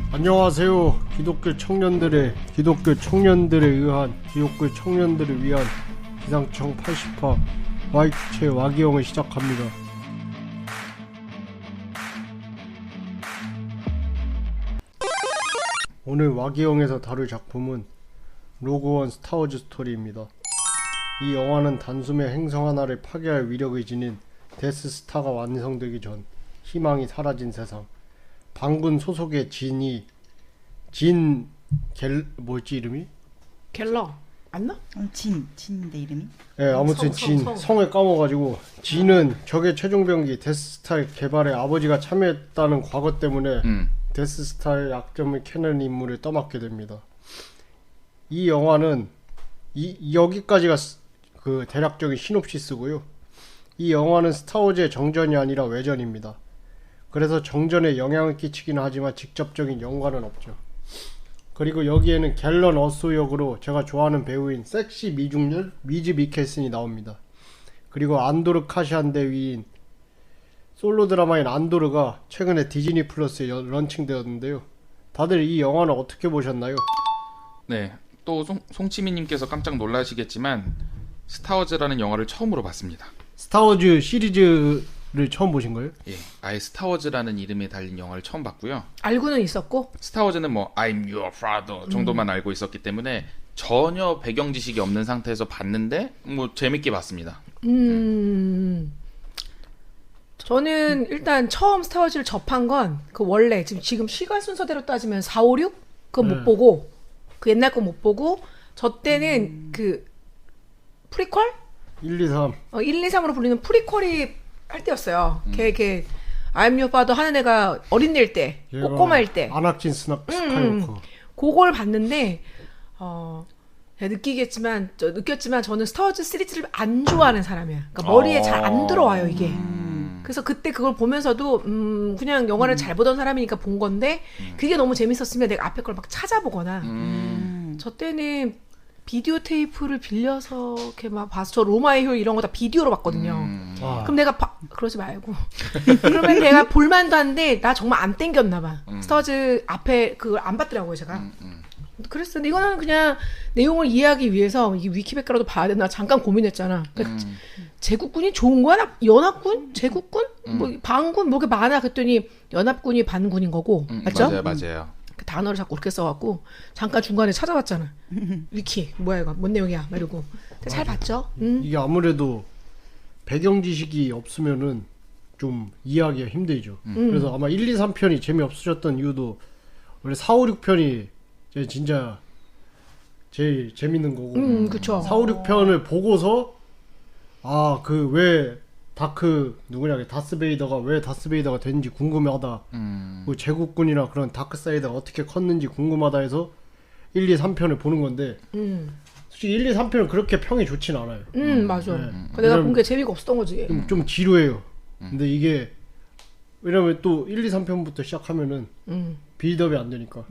안녕하세요. 기독교 청년들을 위한 기독교 청년들을 위한 기상청 80화 Y2체 와기영을 시작합니다. 오늘 와기영에서 다룰 작품은 로그원 스타워즈 스토리입니다. 이 영화는 단숨에 행성 하나를 파괴할 위력을 지닌 데스스타가 완성되기 전 희망이 사라진 세상, 반군 소속의 뭐였지 이름이? 갤러 맞나? 진인데 이름이? 네, 아무튼 성을 까먹어가지고 진은 적의 최종병기 데스스타의 개발에 아버지가 참여했다는 과거 때문에 데스스타의 약점을 캐는 임무를 떠맡게 됩니다. 이 영화는 여기까지가 그 대략적인 시놉시스고요. 이 영화는 스타워즈의 정전이 아니라 외전입니다. 그래서 정전에 영향을 끼치기는 하지만 직접적인 연관은 없죠. 그리고 여기에는 갤런 어소 역으로 제가 좋아하는 배우인 섹시 미중년 미즈 미켈슨이 나옵니다. 그리고 안도르 카시안 대위인 솔로 드라마인 안도르가 최근에 디즈니 플러스에 런칭되었는데요. 다들 이 영화는 어떻게 보셨나요? 네, 또 송치미님께서 깜짝 놀라시겠지만 스타워즈라는 영화를 처음으로 봤습니다. 스타워즈 시리즈를 처음 보신 거예요? 예, 아예 스타워즈라는 이름에 달린 영화를 처음 봤고요. 알고는 있었고 스타워즈는 뭐 I'm your father 정도만 알고 있었기 때문에 전혀 배경 지식이 없는 상태에서 봤는데 뭐 재밌게 봤습니다. 저는 일단 처음 스타워즈를 접한 건 그 원래 지금 시간 순서대로 따지면 4, 5, 6? 그거 못 보고 그 옛날 거 못 보고 저 때는 그 프리퀄? 1, 2, 3 1, 2, 3으로 불리는 프리퀄이 할 때였어요. 걔 I'm your father 하는 애가 어린애일 때, 꼬꼬마일 때 아낙진 스카이워커 그걸 봤는데 느꼈지만 저는 스타워즈 시리즈를 안 좋아하는 사람이야. 그러니까 머리에 잘 안 들어와요 이게. 그래서 그때 그걸 보면서도 그냥 영화를 잘 보던 사람이니까 본 건데 그게 너무 재밌었으면 내가 앞에 걸 막 찾아보거나 저 때는 비디오 테이프를 빌려서 이렇게 막 봐서 저 로마의 효 이런 거 다 비디오로 봤거든요. 그럼 내가 그러지 말고 그러면 내가 볼만도 한데 나 정말 안 땡겼나 봐. 스타워즈 앞에 그걸 안 봤더라고요 제가. 그랬었는데 이거는 그냥 내용을 이해하기 위해서 이게 위키백과라도 봐야 되나 잠깐 고민했잖아. 그러니까 제국군이 좋은 거야? 연합군? 제국군? 뭐 반군? 뭐게 많아? 그랬더니 연합군이 반군인 거고 맞죠? 맞아요. 그 단어를 자꾸 그렇게 써갖고 잠깐 중간에 찾아봤잖아. 위키 뭐야 이거 뭔 내용이야? 막 이러고 잘 봤죠? 이게 아무래도 배경 지식이 없으면은 좀 이해하기가 힘들죠. 그래서 아마 1, 2, 3편이 재미없으셨던 이유도 원래 4, 5, 6편이 진짜 제일 재밌는 거고 그쵸. 4, 5, 6편을 보고서 그 왜 다스베이더가 왜 다스베이더가 됐는지 궁금하다. 뭐 제국군이나 그런 다크사이더가 어떻게 컸는지 궁금하다 해서 1, 2, 3편을 보는 건데 솔직히 1, 2, 3편은 그렇게 평이 좋진 않아요. 맞아. 내가 본 게 재미가 없었던 거지. 좀 지루해요. 근데 이게 왜냐면 또 1, 2, 3편부터 시작하면은 빌드업이 안 되니까.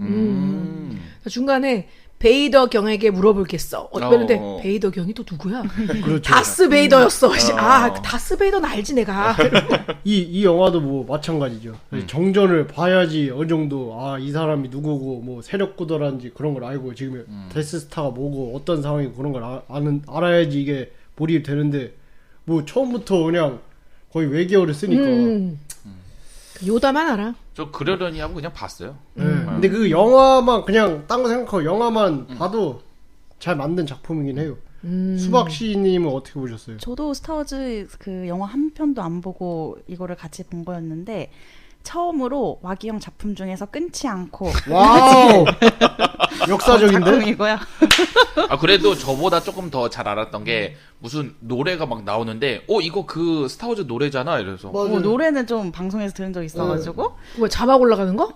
중간에 베이더 경에게 물어볼겠어. 그랬는데 베이더 경이 또 누구야? 그렇죠. 다스 베이더였어. 다스 베이더는 알지 내가. 이 영화도 뭐 마찬가지죠. 정전을 봐야지 어느 정도 이 사람이 누구고 뭐 세력 구도라든지 그런 걸 알고 지금 데스스타가 뭐고 어떤 상황이고 그런 걸 알아야지 이게 몰입이 되는데 뭐 처음부터 그냥 거의 외계어를 쓰니까 요다만 알아. 저 그러려니 하고 그냥 봤어요. 근데 그 영화만 그냥 딴 거 생각하고 영화만 봐도 잘 만든 작품이긴 해요. 수박씨님은 어떻게 보셨어요? 저도 스타워즈 그 영화 한 편도 안 보고 이거를 같이 본 거였는데 처음으로 와기영 작품 중에서 끊지 않고 와우 역사적인데? 작품이고요. 그래도 저보다 조금 더 잘 알았던 게 무슨 노래가 막 나오는데 이거 그 스타워즈 노래잖아 이래서 노래는 좀 방송에서 들은 적 있어가지고 뭐 자막 올라가는 거?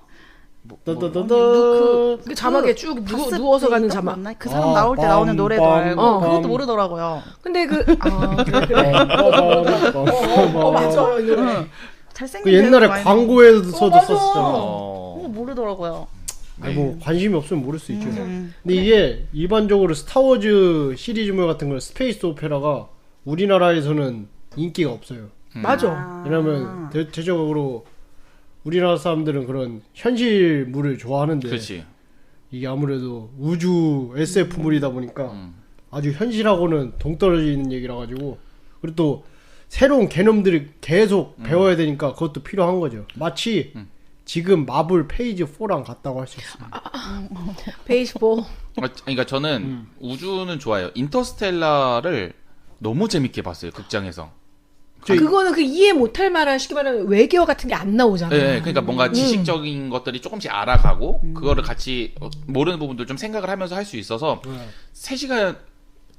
그 자막에 쭉 누워서 가는 자막. 맞나? 그 사람 나올 때 나오는 노래도 알고 그것도 모르더라고요. 근데 그래. 맞아 이 노래. 잘생긴 그 옛날에 배우가 광고에서도 맞아. 썼었잖아. 모르더라고요. 뭐 관심이 없으면 모를 수 있죠. 근데 이게 일반적으로 스타워즈 시리즈물 같은 건 스페이스 오페라가 우리나라에서는 인기가 없어요. 맞아. 왜냐면 대체적으로 우리나라 사람들은 그런 현실물을 좋아하는데 그렇지. 이게 아무래도 우주 SF물이다 보니까 아주 현실하고는 동떨어져 있는 얘기라 가지고 그리고 또 새로운 개념들이 계속 배워야 되니까 그것도 필요한 거죠. 마치 지금 마블 페이지 4랑 같다고 할 수 있습니다. 베이스볼. 그러니까 저는 우주는 좋아요. 인터스텔라를 너무 재밌게 봤어요. 극장에서. 그거는 그 이해 못할 만한 쉽게 말하면 외계어 같은 게 안 나오잖아. 네, 그러니까 뭔가 지식적인 것들이 조금씩 알아가고 그거를 같이 모르는 부분들 좀 생각을 하면서 할 수 있어서 3시간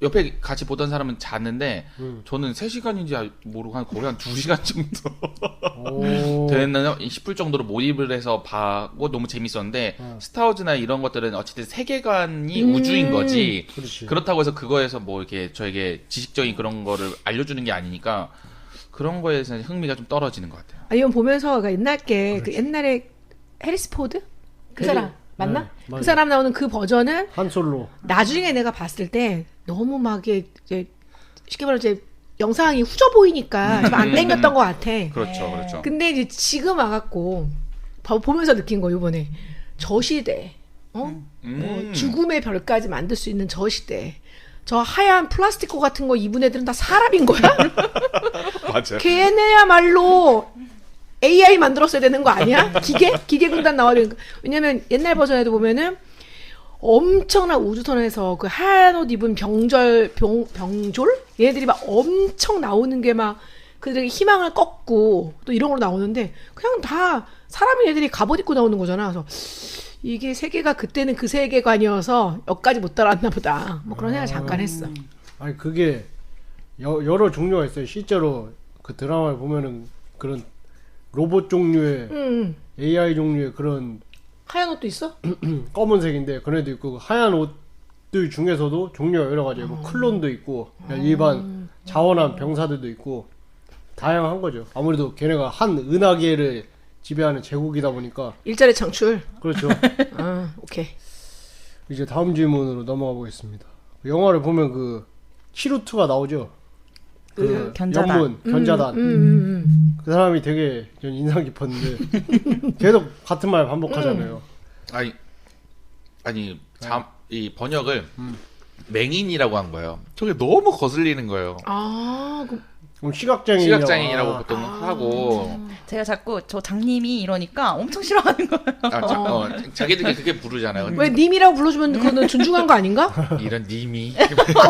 옆에 같이 보던 사람은 잤는데 저는 3시간인지 모르고 거의 한 2시간 정도 되는 싶을 정도로 몰입을 해서 봐고 너무 재밌었는데 스타워즈나 이런 것들은 어쨌든 세계관이 우주인 거지. 그렇지. 그렇다고 해서 그거에서 뭐 이렇게 저에게 지식적인 그런 거를 알려주는 게 아니니까 그런 거에서 흥미가 좀 떨어지는 것 같아요. 이건 보면서 그 옛날에 해리스 포드 그 사람 맞나? 네, 그 맞아요. 사람 나오는 그 버전은 한솔로. 나중에 내가 봤을 때 너무 막 이제 쉽게 말하면 이제 영상이 후져 보이니까 좀 안 땡겼던 것 같아. 그렇죠, 그렇죠. 근데 이제 지금 와갖고 보면서 느낀 거 이번에 저 시대, 뭐 죽음의 별까지 만들 수 있는 저 시대. 저 하얀 플라스틱 같은 거 입은 애들은 다 사람인 거야? 맞아요. 걔네야말로 AI 만들었어야 되는 거 아니야? 기계 군단 나와야 되는 거. 왜냐면 옛날 버전에도 보면은 엄청난 우주선에서 그 하얀 옷 입은 병졸 얘네들이 막 엄청 나오는 게 막 그들에게 희망을 꺾고 또 이런 걸로 나오는데 그냥 다 사람인 애들이 갑옷 입고 나오는 거잖아. 그래서 이게 세계가 그때는 그 세계관이어서 여기까지 못 따라왔나 보다. 뭐 그런 생각 잠깐 했어. 아니 그게 여러 종류가 있어요. 실제로 그 드라마를 보면은 그런 로봇 종류의 AI 종류의 그런 하얀 옷도 있어? 검은색인데 그런 애도 있고 하얀 옷들 중에서도 종류가 여러 가지 있고 클론도 있고 그냥 일반 자원한 병사들도 있고 다양한 거죠. 아무래도 걔네가 한 은하계를 지배하는 제국이다 보니까 일자리 창출. 그렇죠. 오케이. 이제 다음 질문으로 넘어가 보겠습니다. 영화를 보면 그 치루트가 나오죠. 그 견자단. 영문 견자단. 그 사람이 되게 전 인상 깊었는데 계속 같은 말 반복하잖아요. 아니 이 번역을 맹인이라고 한 거예요. 저게 너무 거슬리는 거예요. 그럼 시각장애인 시각장애인이라고 보통 하고 제가 자꾸 저 장님이 이러니까 엄청 싫어하는 거예요. 자기들이 그렇게 부르잖아요. 왜 님이라고 불러주면 그거는 존중한 거 아닌가? 이런 님이.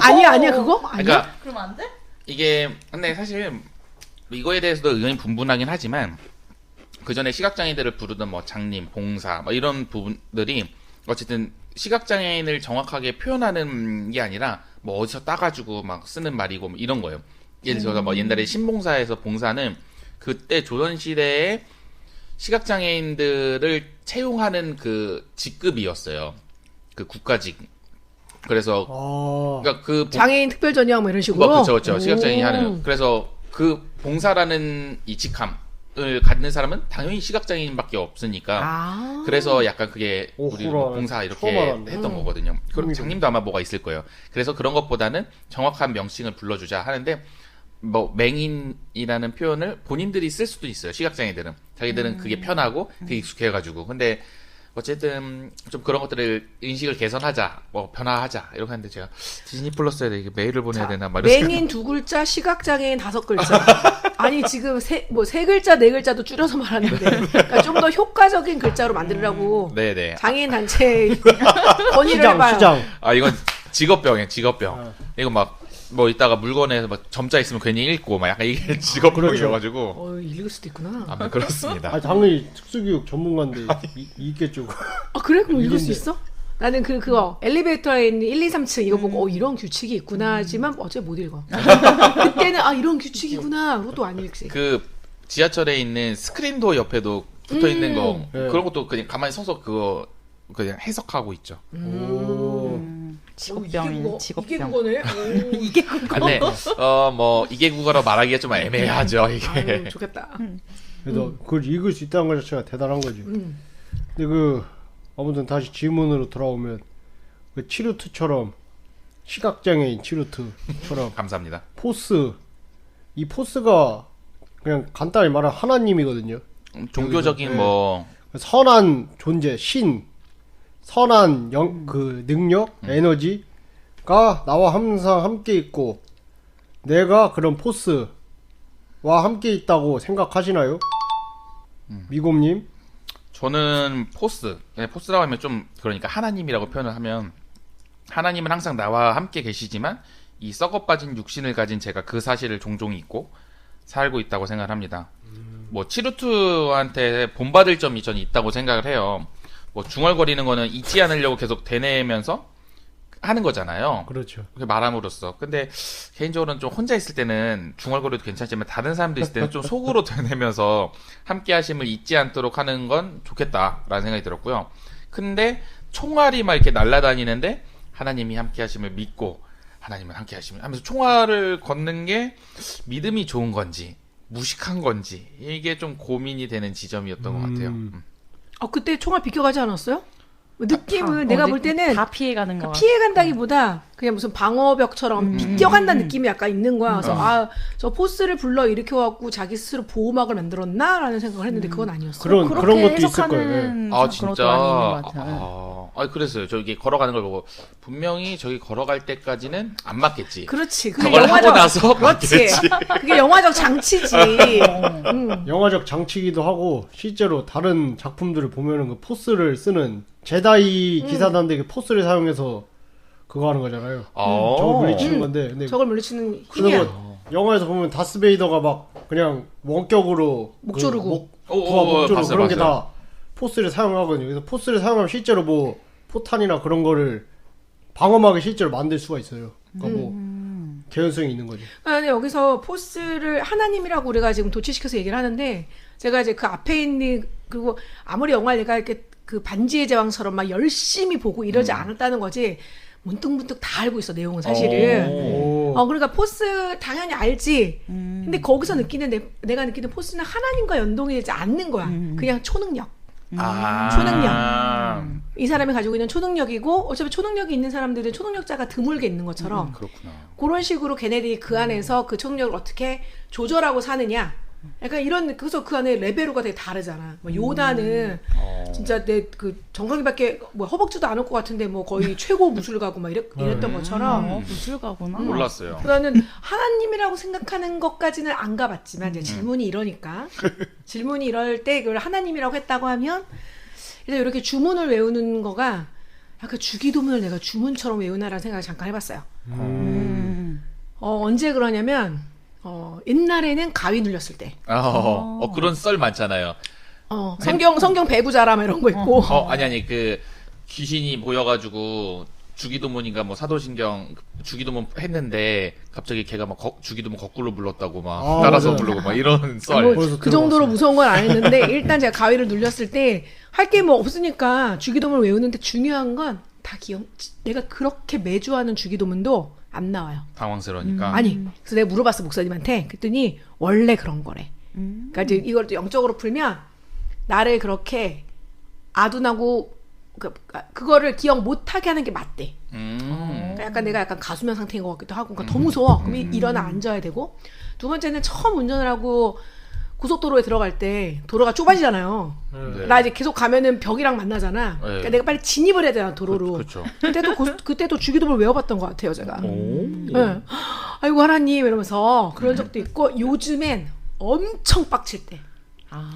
아니야 그거? 아니야? 그러니까 그러면 안 돼? 이게 근데 사실 이거에 대해서도 의견이 분분하긴 하지만 그 전에 시각장애인들을 부르던 뭐 장님, 봉사 뭐 이런 부분들이 어쨌든 시각장애인을 정확하게 표현하는 게 아니라 뭐 어디서 따가지고 막 쓰는 말이고 뭐 이런 거예요. 예를 들어서 뭐 옛날에 신봉사에서 봉사는 그때 조선시대에 시각장애인들을 채용하는 그 직급이었어요. 그 국가직. 그래서 그러니까 그 장애인 특별 전형 뭐 이런 식으로. 뭐 그렇죠. 시각장애인이 하는. 그래서 그 봉사라는 이 직함을 갖는 사람은 당연히 시각장애인밖에 없으니까. 그래서 약간 그게 우리 봉사 이렇게 했던 거거든요. 그럼 장님도 아마 뭐가 있을 거예요. 그래서 그런 것보다는 정확한 명칭을 불러주자 하는데 뭐 맹인이라는 표현을 본인들이 쓸 수도 있어요. 시각장애들은 자기들은 그게 편하고 그게 익숙해가지고. 근데 어쨌든 좀 그런 것들을 인식을 개선하자, 뭐 변화하자 이렇게 하는데 제가 디즈니 플러스에 이게 메일을 보내야 되나 말이야. 맹인 2글자, 시각장애인 5글자. 아니 지금 세 글자, 4글자도 줄여서 말하는데 그러니까 좀 더 효과적인 글자로 만들으라고. 네네. 장애인 단체 건의를 해봐요. 시장. 이건 직업병이에요. 직업병. 이거 막 뭐 이따가 물건에서 막 점자 있으면 괜히 읽고 막 약간 이게 직업병이어가지고. 읽을 수도 있구나. 그렇습니다. 당연히 특수교육 전문가인데 있겠죠. 그래? 그럼 읽을 수 있어? 나는 그거 엘리베이터에 있는 1, 2, 3층 이거 보고 이런 규칙이 있구나 하지만 어차피 못 읽어. 그때는 이런 규칙이구나 그것도 안 읽지. 그 지하철에 있는 스크린도 옆에도 붙어 있는 거 네. 그런 것도 그냥 가만히 서서 그거 그냥 해석하고 있죠. 직업병. 이게 그거네. 이게 그거. 근데 뭐 이게 국어로 말하기가 좀 애매하죠 이게. 아유, 좋겠다. 그래서 그걸 읽을 수 있다는 것 자체가 대단한 거지. 근데 아무튼 다시 질문으로 돌아오면 그 치루트처럼 시각장애인 치루트처럼 감사합니다. 이 포스가 그냥 간단히 말하면 하나님이거든요. 종교적인 네. 뭐 선한 존재, 신, 선한 그 능력, 에너지가 나와 항상 함께 있고 내가 그런 포스와 함께 있다고 생각하시나요? 미곰님? 저는 포스라고 하면 좀 그러니까 하나님이라고 표현을 하면 하나님은 항상 나와 함께 계시지만 이 썩어 빠진 육신을 가진 제가 그 사실을 종종 잊고 살고 있다고 생각을 합니다. 뭐 치루트한테 본받을 점이 저는 있다고 생각을 해요. 뭐 중얼거리는 거는 잊지 않으려고 계속 되뇌면서 하는 거잖아요. 그렇죠. 그렇게 말함으로써. 근데 개인적으로는 좀 혼자 있을 때는 중얼거려도 괜찮지만 다른 사람들 있을 때는 좀 속으로 되뇌면서 함께 하심을 잊지 않도록 하는 건 좋겠다라는 생각이 들었고요. 근데 총알이 막 이렇게 날아다니는데 하나님이 함께 하심을 믿고 하나님은 함께 하심을 하면서 총알을 걷는 게 믿음이 좋은 건지 무식한 건지 이게 좀 고민이 되는 지점이었던 것 같아요. 그때 총알 비껴가지 않았어요? 느낌은 내가 볼 때는 다 피해가는 거. 피해간다기보다 그냥 무슨 방어벽처럼 비껴간다는 느낌이 약간 있는 거야. 그래서 저 포스를 불러 일으켜갖고 자기 스스로 보호막을 만들었나라는 생각을 했는데 그건 아니었어. 그런 것도 있을 거예요. 아 진짜. 그랬어요. 저기 걸어가는 걸 보고 분명히 저기 걸어갈 때까지는 안 맞겠지. 그렇지. 그게 저걸 하고 나서 그렇지. 그게 영화적 장치지. 영화적 장치기도 하고 실제로 다른 작품들을 보면은 그 포스를 쓰는 제다이 기사단들이 포스를 사용해서 그거 하는 거잖아요. 저걸 물리치는 건데. 근데 저걸 물리치는 그런 힘이야. 거 영화에서 보면 다스베이더가 막 그냥 원격으로 목 조르고. 목 조르고 봤어요, 그런 게 봤어요. 다 포스를 사용하거든요. 그래서 포스를 사용하면 실제로 뭐 포탄이나 그런 거를 방어막을 실제로 만들 수가 있어요. 그러니까 뭐 개연성이 있는 거죠. 근데 여기서 포스를 하나님이라고 우리가 지금 도치시켜서 얘기를 하는데 제가 이제 그 앞에 있는 그리고 아무리 영화를 내가 이렇게 그 반지의 제왕처럼 막 열심히 보고 이러지 않았다는 거지 문득문득 다 알고 있어 내용은 사실은. 그러니까 포스 당연히 알지. 근데 거기서 느끼는 내가 느끼는 포스는 하나님과 연동이 되지 않는 거야. 그냥 초능력. 초능력. 이 사람이 가지고 있는 초능력이고 어차피 초능력이 있는 사람들은 초능력자가 드물게 있는 것처럼 그렇구나. 그런 식으로 걔네들이 그 안에서 그 초능력을 어떻게 조절하고 사느냐. 약간 이런 그래서 그 안에 레벨로가 되게 다르잖아. 뭐 요나는 진짜 내 그 정강이밖에 뭐 허벅지도 안 올 것 같은데 뭐 거의 최고 무술가고 막 이랬던 것처럼. 무술가구나. 몰랐어요. 저는 하나님이라고 생각하는 것까지는 안 가봤지만 이제 질문이 이러니까 질문이 이럴 때 그걸 하나님이라고 했다고 하면 일단 이렇게 주문을 외우는 거가 약간 주기도문을 내가 주문처럼 외우나라는 생각을 잠깐 해봤어요. 언제 그러냐면 옛날에는 가위 눌렸을 때. 그런 썰 많잖아요. 성경 배구자라 막 이런 거 있고. 아니 그 귀신이 모여가지고 주기도문인가 뭐 사도신경 주기도문 했는데 갑자기 걔가 막 주기도문 거꾸로 불렀다고 막 따라서 부르고 막 이런 썰. 그 정도로 무서운 건 아니었는데 일단 제가 가위를 눌렸을 때 할 게 뭐 없으니까 주기도문을 외우는데 중요한 건 다 내가 그렇게 매주 하는 주기도문도 안 나와요. 당황스러우니까. 아니, 그래서 내가 물어봤어 목사님한테. 그랬더니 원래 그런 거래. 그러니까 이제 이걸 또 영적으로 풀면 나를 그렇게 아둔하고 그거를 기억 못하게 하는 게 맞대. 그러니까 약간 내가 약간 가수면 상태인 것 같기도 하고, 그러니까 더 무서워. 그럼 일어나 앉아야 되고. 두 번째는 처음 운전을 하고 고속도로에 들어갈 때 도로가 좁아지잖아요. 네. 나 이제 계속 가면은 벽이랑 만나잖아. 그러니까 내가 빨리 진입을 해야 되잖아 도로로. 그렇죠. 그때도 주기도문을 외워봤던 것 같아요 제가. 네. 아이고 하나님 이러면서 그런 적도 있고 요즘엔 엄청 빡칠 때.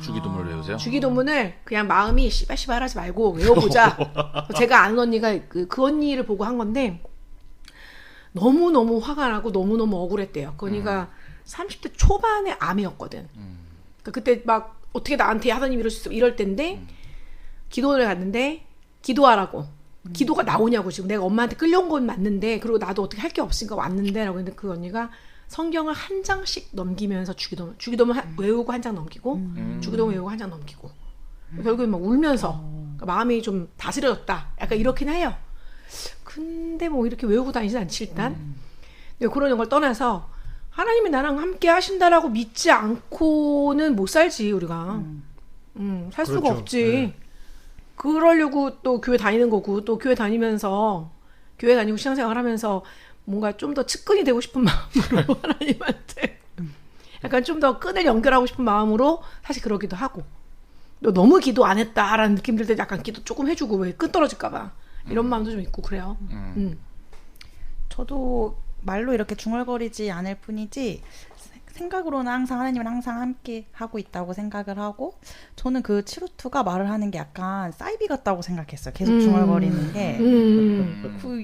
주기도문을 외우세요? 주기도문을 그냥 마음이 씨발하지 말고 외워보자. 제가 아는 언니가 그 언니를 보고 한 건데 너무너무 화가 나고 너무너무 억울했대요. 그 언니가 30대 초반의 암이었거든. 그러니까 그때 막 어떻게 나한테 하나님 이럴 수 있어 이럴 때인데 기도를 갔는데 기도하라고. 기도가 나오냐고 지금 내가 엄마한테 끌려온 건 맞는데 그리고 나도 어떻게 할 게 없으니까 왔는데 라고 했는데 그 언니가 성경을 한 장씩 넘기면서 주기도문 외우고 한 장 넘기고 주기도문 외우고 한 장 넘기고 결국엔 막 울면서 그러니까 마음이 좀 다스려졌다 약간 이렇긴 해요. 근데 뭐 이렇게 외우고 다니진 않지 일단. 그런 걸 떠나서 하나님이 나랑 함께 하신다라고 믿지 않고는 못 살지 우리가. 살 수가 그렇죠. 없지. 네. 그러려고 또 교회 다니는 거고 또 교회 다니면서 교회 다니고 신앙생활 하면서 뭔가 좀 더 측근이 되고 싶은 마음으로 하나님한테 약간 좀 더 끈을 연결하고 싶은 마음으로 사실 그러기도 하고 너 너무 기도 안 했다라는 느낌 들 때 약간 기도 조금 해주고 왜 끈 떨어질까봐 이런 마음도 좀 있고 그래요. 저도 말로 이렇게 중얼거리지 않을 뿐이지 생각으로는 항상 하나님은 항상 함께 하고 있다고 생각을 하고 저는 그 치루투가 말을 하는 게 약간 사이비 같다고 생각했어요. 계속 중얼거리는 게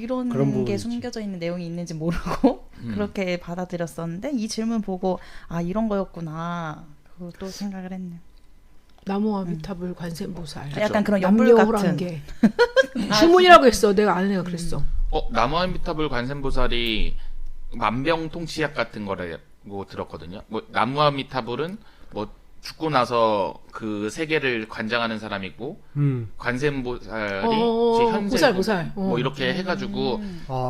이런 게 숨겨져 있는 내용이 있는지 모르고 그렇게 받아들였었는데 이 질문 보고 아 이런 거였구나 그것도 생각을 했네요. 나무와 미탑을 관세음보살. 약간 그런 연불 같은 게 주문이라고 했어. 내가 아는 애가 그랬어. 나무와 미탑을 관세음보살이 만병통치약 같은 거라고 들었거든요. 뭐 나무와 미타불은 뭐 죽고 나서 그 세계를 관장하는 사람이고 관세음보살이 현재 보살. 뭐 이렇게 해가지고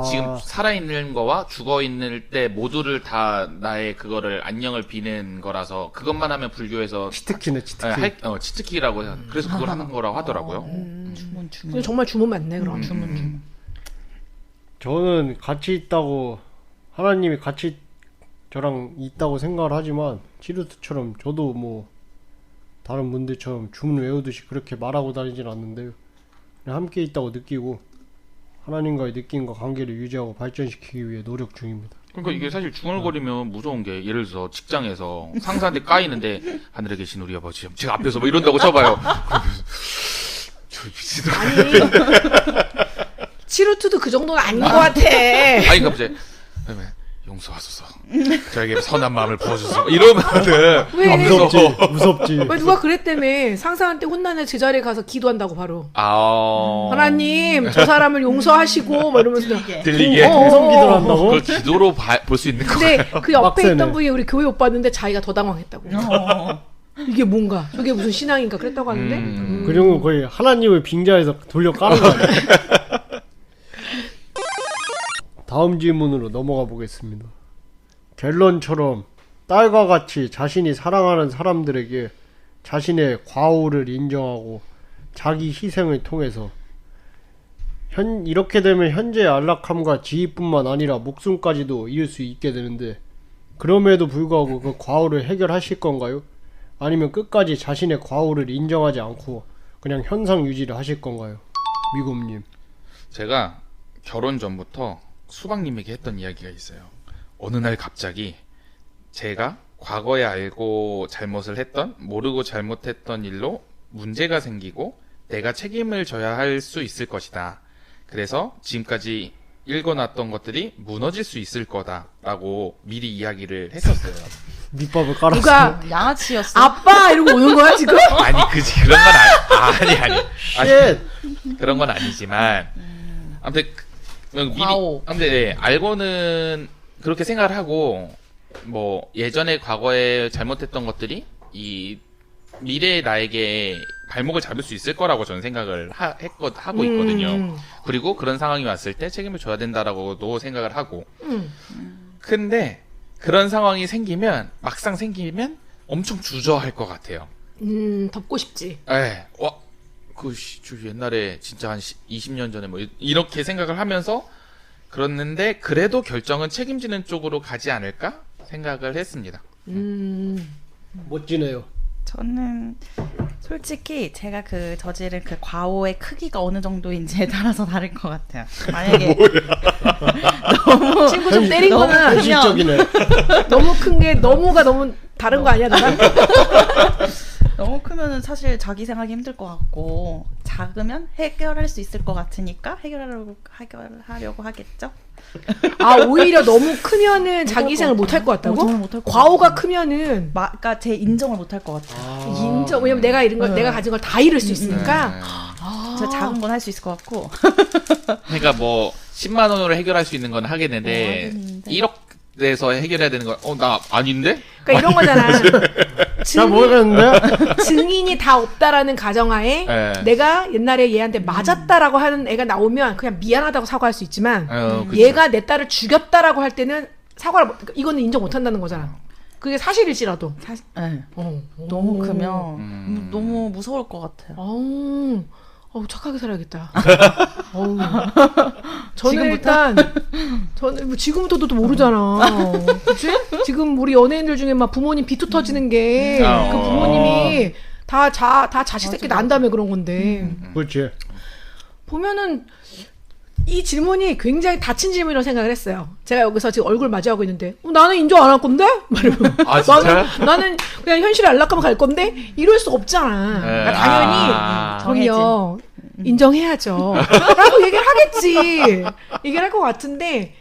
지금 살아있는 거와 죽어있는 때 모두를 다 나의 그거를 안녕을 비는 거라서 그것만 하면 불교에서 치트키네 치트키. 치트키라고 해요. 그래서 그걸 하는 거라고 하더라고요. 주문. 정말 주문 맞네 그럼. 주문. 저는 같이 있다고 하나님이 같이 저랑 있다고 생각을 하지만 치루트처럼 저도 뭐 다른 분들처럼 주문 외우듯이 그렇게 말하고 다니진 않는데요. 그냥 함께 있다고 느끼고 하나님과의 느낌과 관계를 유지하고 발전시키기 위해 노력 중입니다. 그러니까 이게 사실 중얼거리면 무서운 게 예를 들어서 직장에서 상사한테 까이는데 하늘에 계신 우리 아버지 제가 앞에서 뭐 이런다고 쳐봐요. 저 미치더라. 아니 치루트도 그 정도는 아닌 것 같아. 아니 갑자기 용서하소서. 저에게 선한 마음을 부어주소서. 이러면은 무섭지. 왜 누가 그랬다며 상사한테 혼나는 제자리에 가서 기도한다고 바로. 하나님 저 사람을 용서하시고 뭐 이러면서 들리게 통성 기도를 한다고? 그걸 기도로 볼 수 있는 거예요. 근데 그 옆에 있던 분이 우리 교회 오빠였는데 자기가 더 당황했다고. 이게 뭔가 저게 무슨 신앙인가 그랬다고 하는데. 그 정도 거의 하나님을 빙자해서 돌려 까는 거 아니야. 다음 질문으로 넘어가 보겠습니다. 갤런처럼 딸과 같이 자신이 사랑하는 사람들에게 자신의 과오를 인정하고 자기 희생을 통해서 이렇게 되면 현재의 안락함과 지위뿐만 아니라 목숨까지도 잃을 수 있게 되는데 그럼에도 불구하고 그 과오를 해결하실 건가요? 아니면 끝까지 자신의 과오를 인정하지 않고 그냥 현상 유지를 하실 건가요? 미곰님. 제가 결혼 전부터 수박님에게 했던 이야기가 있어요. 어느 날 갑자기 제가 과거에 알고 잘못을 했던 모르고 잘못했던 일로 문제가 생기고 내가 책임을 져야 할 수 있을 것이다. 그래서 지금까지 읽어놨던 것들이 무너질 수 있을 거다라고 미리 이야기를 했었어요. 밑밥을 깔았어. 누가 양아치였어. 아빠 이러고 오는 거야 지금? 아니 그런 건 아니. 그런 건 아니지만 아무튼 미리 근데 알고는 그렇게 생각을 하고 뭐 예전에 과거에 잘못했던 것들이 이 미래의 나에게 발목을 잡을 수 있을 거라고 저는 생각을 하고 있거든요. 그리고 그런 상황이 왔을 때 책임을 져야 된다라고도 생각을 하고. 근데 그런 상황이 막상 생기면 엄청 주저할 것 같아요. 덮고 싶지. 예. 옛날에 진짜 한 20년 전에 뭐 이렇게 생각을 하면서 그랬는데 그래도 결정은 책임지는 쪽으로 가지 않을까 생각을 했습니다. 멋지네요. 저는 솔직히 제가 그 저지른 그 과오의 크기가 어느 정도인지에 따라서 다를 것 같아요. 만약에 너무 친구 좀 때린 거는 현실적이네. 너무 큰 게 너무 다른 거 아니야 나랑? 너무 크면은 사실 자기 생각이 힘들 것 같고 작으면 해결할 수 있을 것 같으니까 해결하려고 하겠죠. 오히려 너무 크면은 자기 생각을 못 할 것 같다고? 저는 못할 것 과오가 같아요. 크면은 그러니까 제 인정을 못 할 것 같아요. 인정. 왜냐면 내가 이런 걸 내가 가진 걸 다 잃을 수 있으니까. 저 작은 건 할 수 있을 것 같고. 그러니까 뭐 10만 원으로 해결할 수 있는 건 하겠는데 1억 내서 해결해야 되는 건 나 아닌데? 그러니까 이런 거잖아. 잘 모르겠는데? 증인이 다 없다라는 가정하에 내가 옛날에 얘한테 맞았다라고 하는 애가 나오면 그냥 미안하다고 사과할 수 있지만 얘가 내 딸을 죽였다라고 할 때는 사과를 이거는 인정 못 한다는 거잖아. 그게 사실일지라도. 너무 크면 너무 무서울 것 같아요. 착하게 살아야겠다. 저는 일단 뭐 지금부터도 또 모르잖아. 그치? 지금 우리 연예인들 중에 막 부모님 비투 터지는 게 그 부모님이 다 자식새끼 난 다음에 그런 건데. 그렇지. 보면은 이 질문이 굉장히 다친 질문이라고 생각을 했어요. 제가 여기서 지금 얼굴 마주하고 있는데 나는 인정 안 할 건데? 말이고. 아, 진짜요? 나는 그냥 현실에 안락하면 갈 건데 이럴 수 없잖아. 그러니까 당연히 그럼요. 인정해야죠. 라고 얘기를 하겠지. 얘기를 할 것 같은데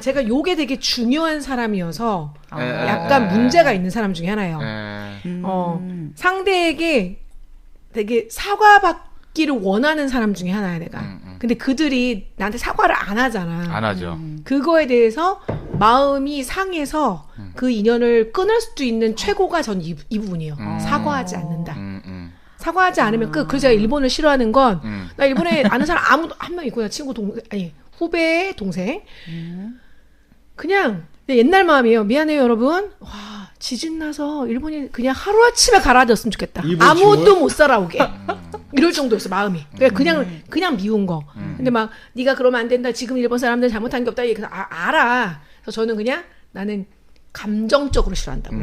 제가 요게 되게 중요한 사람이어서 약간 문제가 있는 사람 중에 하나예요. 상대에게 되게 사과받기를 원하는 사람 중에 하나야 내가. 근데 그들이 나한테 사과를 안 하잖아. 안 하죠. 그거에 대해서 마음이 상해서 그 인연을 끊을 수도 있는 최고가 전 이 부분이에요. 사과하지 않는다. 사과하지 않으면 끝. 그래서 제가 일본을 싫어하는 건 나 일본에 아는 사람 아무도 한 명 있구나. 친구 후배의 동생. 그냥 옛날 마음이에요. 미안해요 여러분. 와 지진 나서 일본이 그냥 하루아침에 가라앉았으면 좋겠다. 아무도 못 살아오게. 이럴 정도였어 마음이. 그냥 미운 거. 근데 막 네가 그러면 안 된다. 지금 일본 사람들 잘못한 게 없다. 알아. 그래서 저는 그냥 나는 감정적으로 싫어한다고.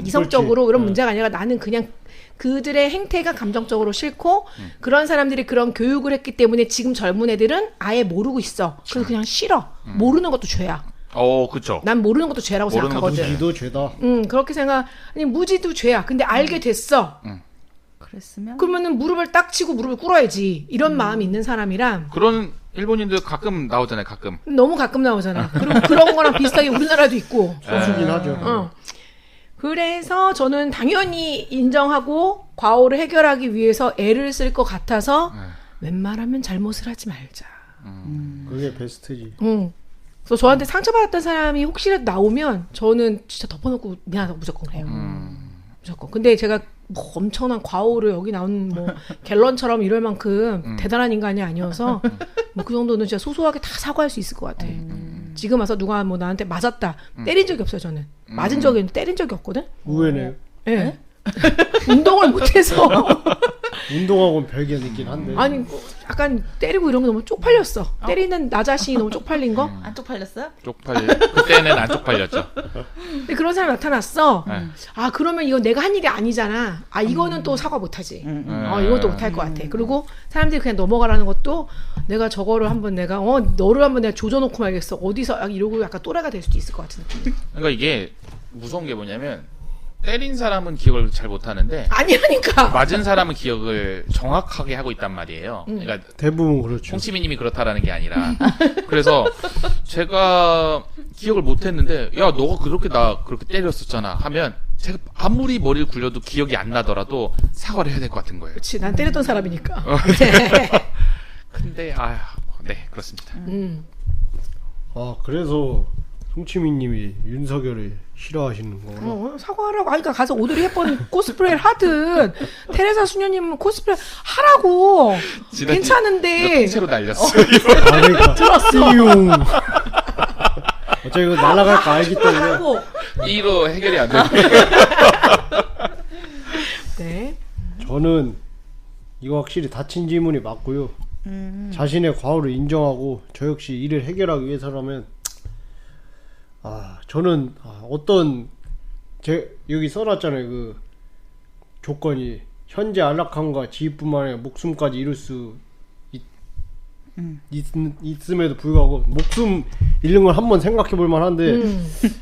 이성적으로 그런 문제가 아니라 나는 그냥 그들의 행태가 감정적으로 싫고 그런 사람들이 그런 교육을 했기 때문에 지금 젊은 애들은 아예 모르고 있어. 그래서 그냥 싫어. 모르는 것도 죄야. 그쵸. 난 모르는 것도 죄라고 생각하거든. 무지도 죄다. 그렇게 아니 무지도 죄야. 근데 알게 됐어. 그랬으면 그러면은 무릎을 딱 치고 무릎을 꿇어야지. 이런 마음이 있는 사람이랑 그런 일본인들 가끔 나오잖아요. 가끔. 너무 가끔 나오잖아. 그리고 그런 거랑 비슷하게 우리나라도 있고. 소수긴 하죠. 그래서 저는 당연히 인정하고 과오를 해결하기 위해서 애를 쓸 것 같아서 웬만하면 잘못을 하지 말자. 그게 베스트지. 그래서 저한테 상처받았던 사람이 혹시라도 나오면 저는 진짜 덮어놓고 미안하다고 무조건 그래요. 무조건. 근데 제가 뭐 엄청난 과오를 여기 나온 뭐 갤런처럼 이럴 만큼 대단한 인간이 아니어서 뭐 그 정도는 진짜 소소하게 다 사과할 수 있을 것 같아. 지금 와서 누가 뭐 나한테 맞았다 때린 적이 없어요. 저는 맞은 적이 있는데 때린 적이 없거든. 의외네요. 예. 네? 운동을 못해서 운동하고는 별개 있긴 한데. 아니 약간 때리고 이런 거 너무 쪽팔렸어. 때리는 나 자신이 너무 쪽팔린 거. 안 쪽팔렸어요? 그때는 안 쪽팔렸죠. 근데 그런 사람이 나타났어. 그러면 이거 내가 한 일이 아니잖아. 이거는 또 사과 못하지. 이건 또 못할 것 같아. 그리고 사람들이 그냥 넘어가라는 것도 내가 저거를 한번 내가 너를 한번 내가 조져놓고 말겠어. 어디서 이러고 약간 또래가 될 수도 있을 것 같은 느낌. 그러니까 이게 무서운 게 뭐냐면 때린 사람은 기억을 잘 못하는데 아니라니까. 맞은 사람은 기억을 정확하게 하고 있단 말이에요. 그러니까 대부분 그렇죠. 홍치미님이 그렇다라는 게 아니라 그래서 제가 기억을 못했는데 야 너가 그렇게 나 그렇게 때렸었잖아 하면 제가 아무리 머리를 굴려도 기억이 안 나더라도 사과를 해야 될 것 같은 거예요. 그렇지, 난 때렸던 사람이니까. 근데 네 그렇습니다. 그래서 송치민님이 윤석열을 싫어하시는 거구나. 사과하라고. 그러니까 가서 오드리 헵번 코스프레를 하든 테레사 수녀님은 코스프레 하라고. 괜찮은데. 통째로 날렸어. 그러니까 띠용. 어차피 이거 날아갈 거 알기 때문에. 이로 해결이 안 되는. 네. 저는 이거 확실히 다친 질문이 맞고요. 자신의 과오를 인정하고 저 역시 이를 해결하기 위해서라면 저는 어떤 여기 써놨잖아요. 그 조건이 현재 안락함과 지위뿐만 아니라 목숨까지 잃을 수 있음에도 불구하고 목숨 잃는 건 한번 생각해 볼 만한데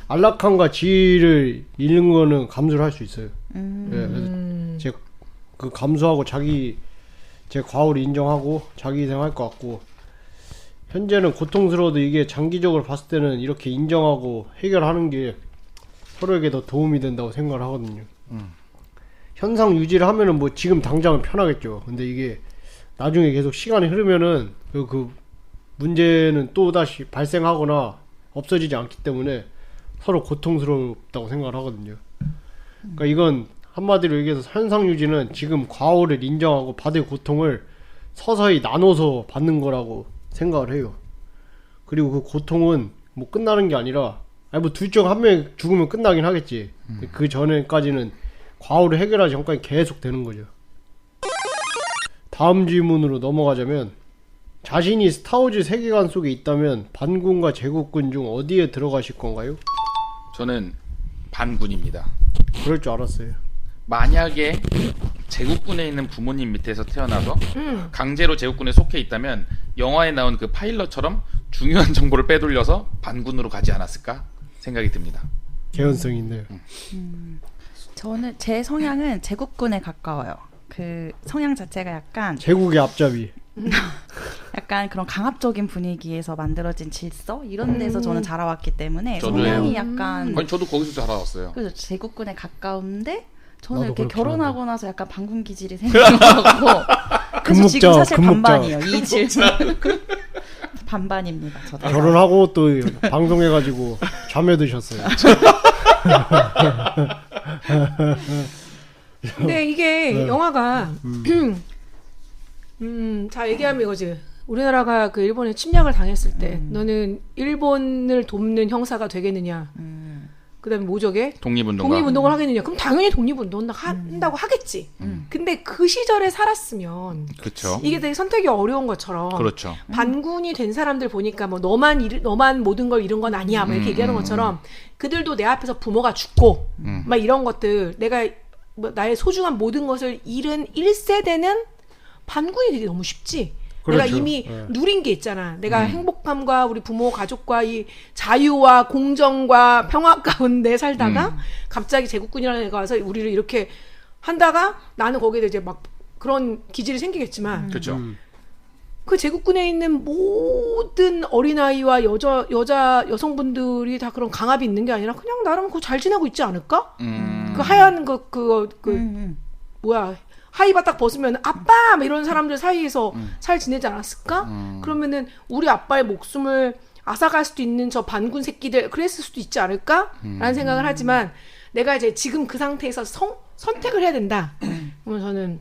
안락함과 지위를 잃는 거는 감수를 할 수 있어요. 그래서 그 감수하고 제 과오를 인정하고 자기 희생할 것 같고, 현재는 고통스러워도 이게 장기적으로 봤을 때는 이렇게 인정하고 해결하는 게 서로에게 더 도움이 된다고 생각을 하거든요. 현상 유지를 하면은 뭐 지금 당장은 편하겠죠. 근데 이게 나중에 계속 시간이 흐르면은 그 문제는 또 다시 발생하거나 없어지지 않기 때문에 서로 고통스럽다고 생각을 하거든요. 그러니까 이건 한마디로 얘기해서 현상 유지는 지금 과오를 인정하고 받을 고통을 서서히 나눠서 받는 거라고 생각을 해요. 그리고 그 고통은 뭐 끝나는 게 아니라 뭐 둘 중 한 명이 죽으면 끝나긴 하겠지. 그 전에까지는 과오를 해결하기 전까지 계속 되는 거죠. 다음 질문으로 넘어가자면, 자신이 스타워즈 세계관 속에 있다면 반군과 제국군 중 어디에 들어가실 건가요? 저는 반군입니다. 그럴 줄 알았어요. 만약에 제국군에 있는 부모님 밑에서 태어나서 강제로 제국군에 속해 있다면 영화에 나온 그 파일럿처럼 중요한 정보를 빼돌려서 반군으로 가지 않았을까 생각이 듭니다. 개연성이 있네요. 저는 제 성향은 제국군에 가까워요. 그 성향 자체가 약간 제국의 앞잡이. 약간 그런 강압적인 분위기에서 만들어진 질서 이런 데서 저는 자라왔기 때문에 저도요. 성향이 약간 아니 저도 거기서 자라왔어요. 그래서 제국군에 가까운데 저는 나도 이렇게 그렇긴 결혼하고 나서 약간 반군 기질이 생겨가지고 그래서 지금 사실 반반이에요. 이 질문 반반입니다. 저도. 결혼하고 또 방송해가지고 잠에 드셨어요. 근데 이게 영화가 자 얘기하면 이거지. 우리나라가 그 일본에 침략을 당했을 때 너는 일본을 돕는 형사가 되겠느냐. 그다음에 뭐저게 독립운동을 하겠느냐. 그럼 당연히 독립운동 한다고 하겠지. 근데 그 시절에 살았으면 그렇죠. 이게 되게 선택이 어려운 것처럼 그렇죠. 반군이 된 사람들 보니까 뭐 너만 모든 걸 잃은 건 아니야. 막 이렇게 얘기하는 것처럼 그들도 내 앞에서 부모가 죽고 막 이런 것들 내가 뭐 나의 소중한 모든 것을 잃은 1세대는 반군이 되기 너무 쉽지. 그렇죠. 내가 이미 누린 게 있잖아. 내가 행복함과 우리 부모 가족과 이 자유와 공정과 평화 가운데 살다가 갑자기 제국군이라는 애가 와서 우리를 이렇게 한다가 나는 거기에 이제 막 그런 기질이 생기겠지만 그렇죠. 그 제국군에 있는 모든 어린아이와 여성분들이 다 그런 강압이 있는 게 아니라 그냥 나름 그거 잘 지내고 있지 않을까? 그 하얀 뭐야 하이바 딱 벗으면 아빠 막 이런 사람들 사이에서 잘 지내지 않았을까? 그러면은 우리 아빠의 목숨을 앗아갈 수도 있는 저 반군 새끼들 그랬을 수도 있지 않을까? 라는 생각을 하지만 내가 이제 지금 그 상태에서 선택을 해야 된다. 그러면 저는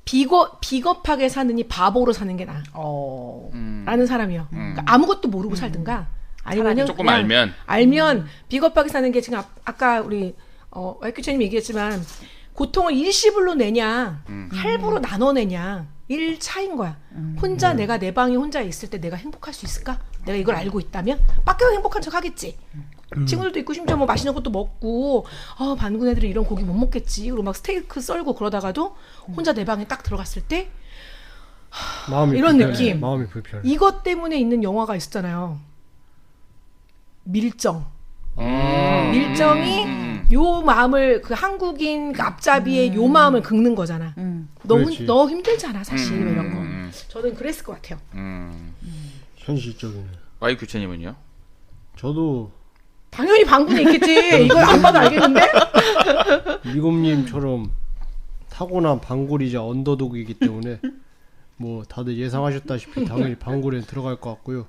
비겁하게 사느니 바보로 사는 게 나아. 라는 사람이요. 그러니까 아무것도 모르고 살든가 아니면 조금 알면 비겁하게 사는 게 지금 아까 우리 와이큐체님 얘기했지만 고통을 일시불로 내냐 할부로 나눠내냐 1차인 거야. 혼자 내가 내 방에 혼자 있을 때 내가 행복할 수 있을까? 내가 이걸 알고 있다면 밖에서 행복한 척 하겠지. 친구들도 있고 심지어 뭐 맛있는 것도 먹고 반군 애들이 이런 고기 못 먹겠지. 그리고 막 스테이크 썰고 그러다가도 혼자 내 방에 딱 들어갔을 때 마음이 이런 불편해. 느낌. 마음이 불편해. 이것 때문에 있는 영화가 있었잖아요. 밀정. 밀정이 요 마음을 그 한국인 그 앞잡이의 요 마음을 긁는 거잖아. 너 힘들잖아 사실 이런 거. 저는 그랬을 것 같아요. 현실적이네. 와이 규체님은요? 저도 당연히 반군이 있겠지. 이걸 안 봐도 알겠는데? 미곰님처럼 타고난 반골이자 언더독이기 때문에 뭐 다들 예상하셨다시피 당연히 반골에 들어갈 것 같고요.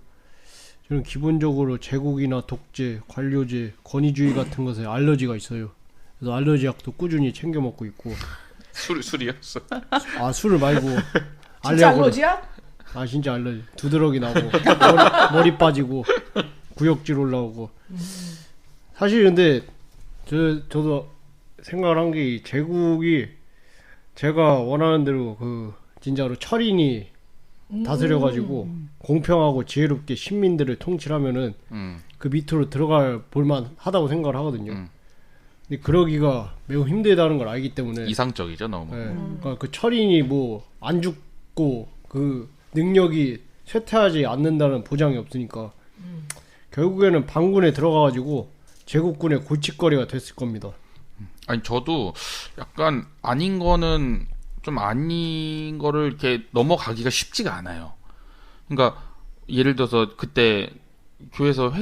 저는 기본적으로 제국이나 독재, 관료제, 권위주의 같은 것에 알러지가 있어요. 그래서 알러지 약도 꾸준히 챙겨 먹고 있고. 술이요? 술을 말고 진짜 알러지야? 진짜 알러지. 두드러기 나고 머리 빠지고 구역질 올라오고. 사실 근데 저도 생각을 한 게 제국이 제가 원하는 대로 그 진짜로 철인이 다스려가지고 공평하고 지혜롭게 시민들을 통치하면은 그 밑으로 들어갈 볼만 하다고 생각을 하거든요. 근데 그러기가 매우 힘들다는 걸 알기 때문에 이상적이죠 너무. 네, 그러니까 그 철인이 뭐 안 죽고 그 능력이 쇠퇴하지 않는다는 보장이 없으니까 결국에는 반군에 들어가가지고 제국군의 골칫거리가 됐을 겁니다. 아니 저도 약간 아닌 거는 좀 아닌 거를 이렇게 넘어가기가 쉽지가 않아요. 그러니까 예를 들어서 그때 교회에서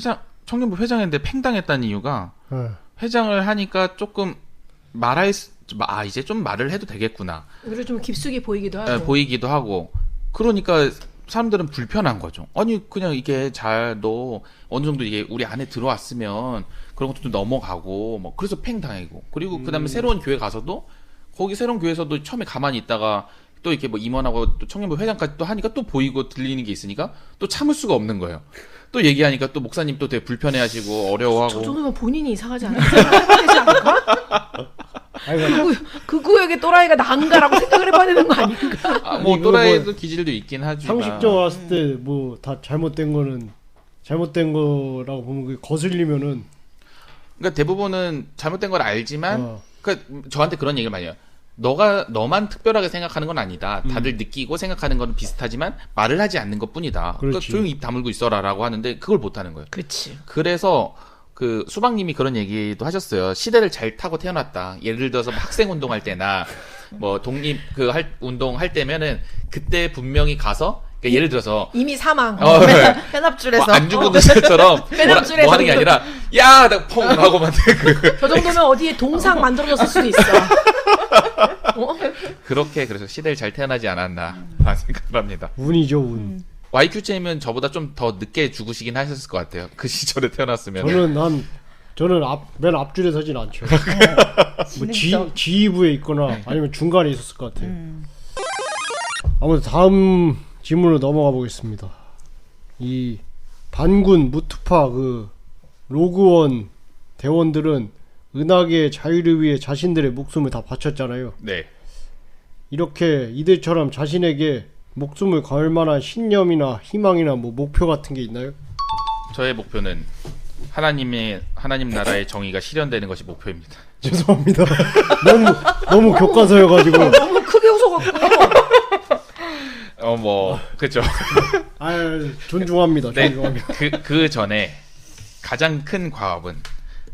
청년부 회장했는데 팽당했다는 이유가 회장을 하니까 조금 이제 좀 말을 해도 되겠구나. 그리고 좀 깊숙이 보이기도 하고. 네, 보이기도 하고. 그러니까 사람들은 불편한 거죠. 아니 그냥 이게 너 어느 정도 이게 우리 안에 들어왔으면 그런 것도 좀 넘어가고 뭐 그래서 팽당하고 그리고 그다음에 새로운 교회 가서도 거기 새로운 교회에서도 처음에 가만히 있다가 또 이렇게 뭐 임원하고 또 청년부 회장까지 또 하니까 또 보이고 들리는 게 있으니까 또 참을 수가 없는 거예요. 또 얘기하니까 또 목사님 또 되게 불편해하시고 어려워하고. 저 정도면 본인이 이상하지 않을까? 그 구역에 또라이가 난가라고 생각을 해봐야 되는 거 아닌가? 뭐 또라이도 기질도 있긴 하지만. 상식적으로 봤을 때 뭐 다 잘못된 거는 잘못된 거라고 보면 그게 거슬리면은. 그러니까 대부분은 잘못된 걸 알지만, 그러니까 저한테 그런 얘기를 많이 해요. 너만 특별하게 생각하는 건 아니다. 다들 느끼고 생각하는 건 비슷하지만 말을 하지 않는 것뿐이다. 그러니까 조용히 입 다물고 있어라라고 하는데 그걸 못 하는 거예요. 그렇지. 그래서 그 수박님이 그런 얘기도 하셨어요. 시대를 잘 타고 태어났다. 예를 들어서 학생 운동할 때나 뭐 독립 운동 할 때면은 그때 분명히 가서 그러니까 예를 들어서 이미 사망. 맨 앞줄에서 뭐 안 죽은 것처럼 뭐 하는 게 아니라 야, 나 펑 하고 만 저 정도면 어디에 동상 만들어졌을 수도 있어. 그래서 시대를 잘 태어나지 않았나 생각을 합니다. 운이죠, 운. YQC님은 저보다 좀 더 늦게 죽으시긴 하셨을 것 같아요. 그 시절에 태어났으면. 저는 맨 앞줄에 서진 않죠. 뭐 지휘부에 있거나 아니면 중간에 있었을 것 같아요. 아무튼 다음 질문으로 넘어가 보겠습니다. 이 반군 무투파 그 로그원 대원들은 은하계의 자유를 위해 자신들의 목숨을 다 바쳤잖아요. 네. 이렇게 이들처럼 자신에게 목숨을 걸 만한 신념이나 희망이나 뭐 목표 같은 게 있나요? 저의 목표는 하나님 나라의 정의가 실현되는 것이 목표입니다. 죄송합니다. 너무 교과서여가지고. 너무 크게 웃어갖고. 그죠. 존중합니다. 네, 존중합니다. 그 전에 가장 큰 과업은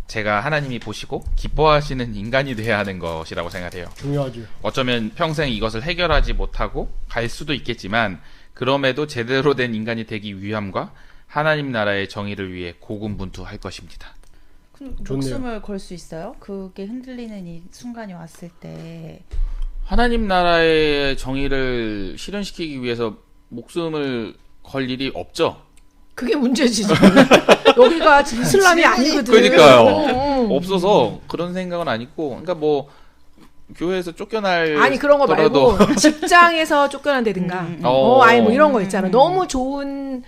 제가 하나님이 보시고 기뻐하시는 인간이 돼야 하는 것이라고 생각해요. 중요하죠. 어쩌면 평생 이것을 해결하지 못하고 갈 수도 있겠지만 그럼에도 제대로 된 인간이 되기 위함과 하나님 나라의 정의를 위해 고군분투할 것입니다. 그럼 목숨을 걸 수 있어요? 그게 흔들리는 이 순간이 왔을 때 하나님 나라의 정의를 실현시키기 위해서 목숨을 걸 일이 없죠. 그게 문제지. 여기가 이슬람이 아니거든. 그러니까요. 없어서 그런 생각은 아니고, 그러니까 뭐 교회에서 쫓겨날 아니 그런 거 말고 직장에서 쫓겨난다든가, 아니 뭐 이런 거 있잖아. 너무 좋은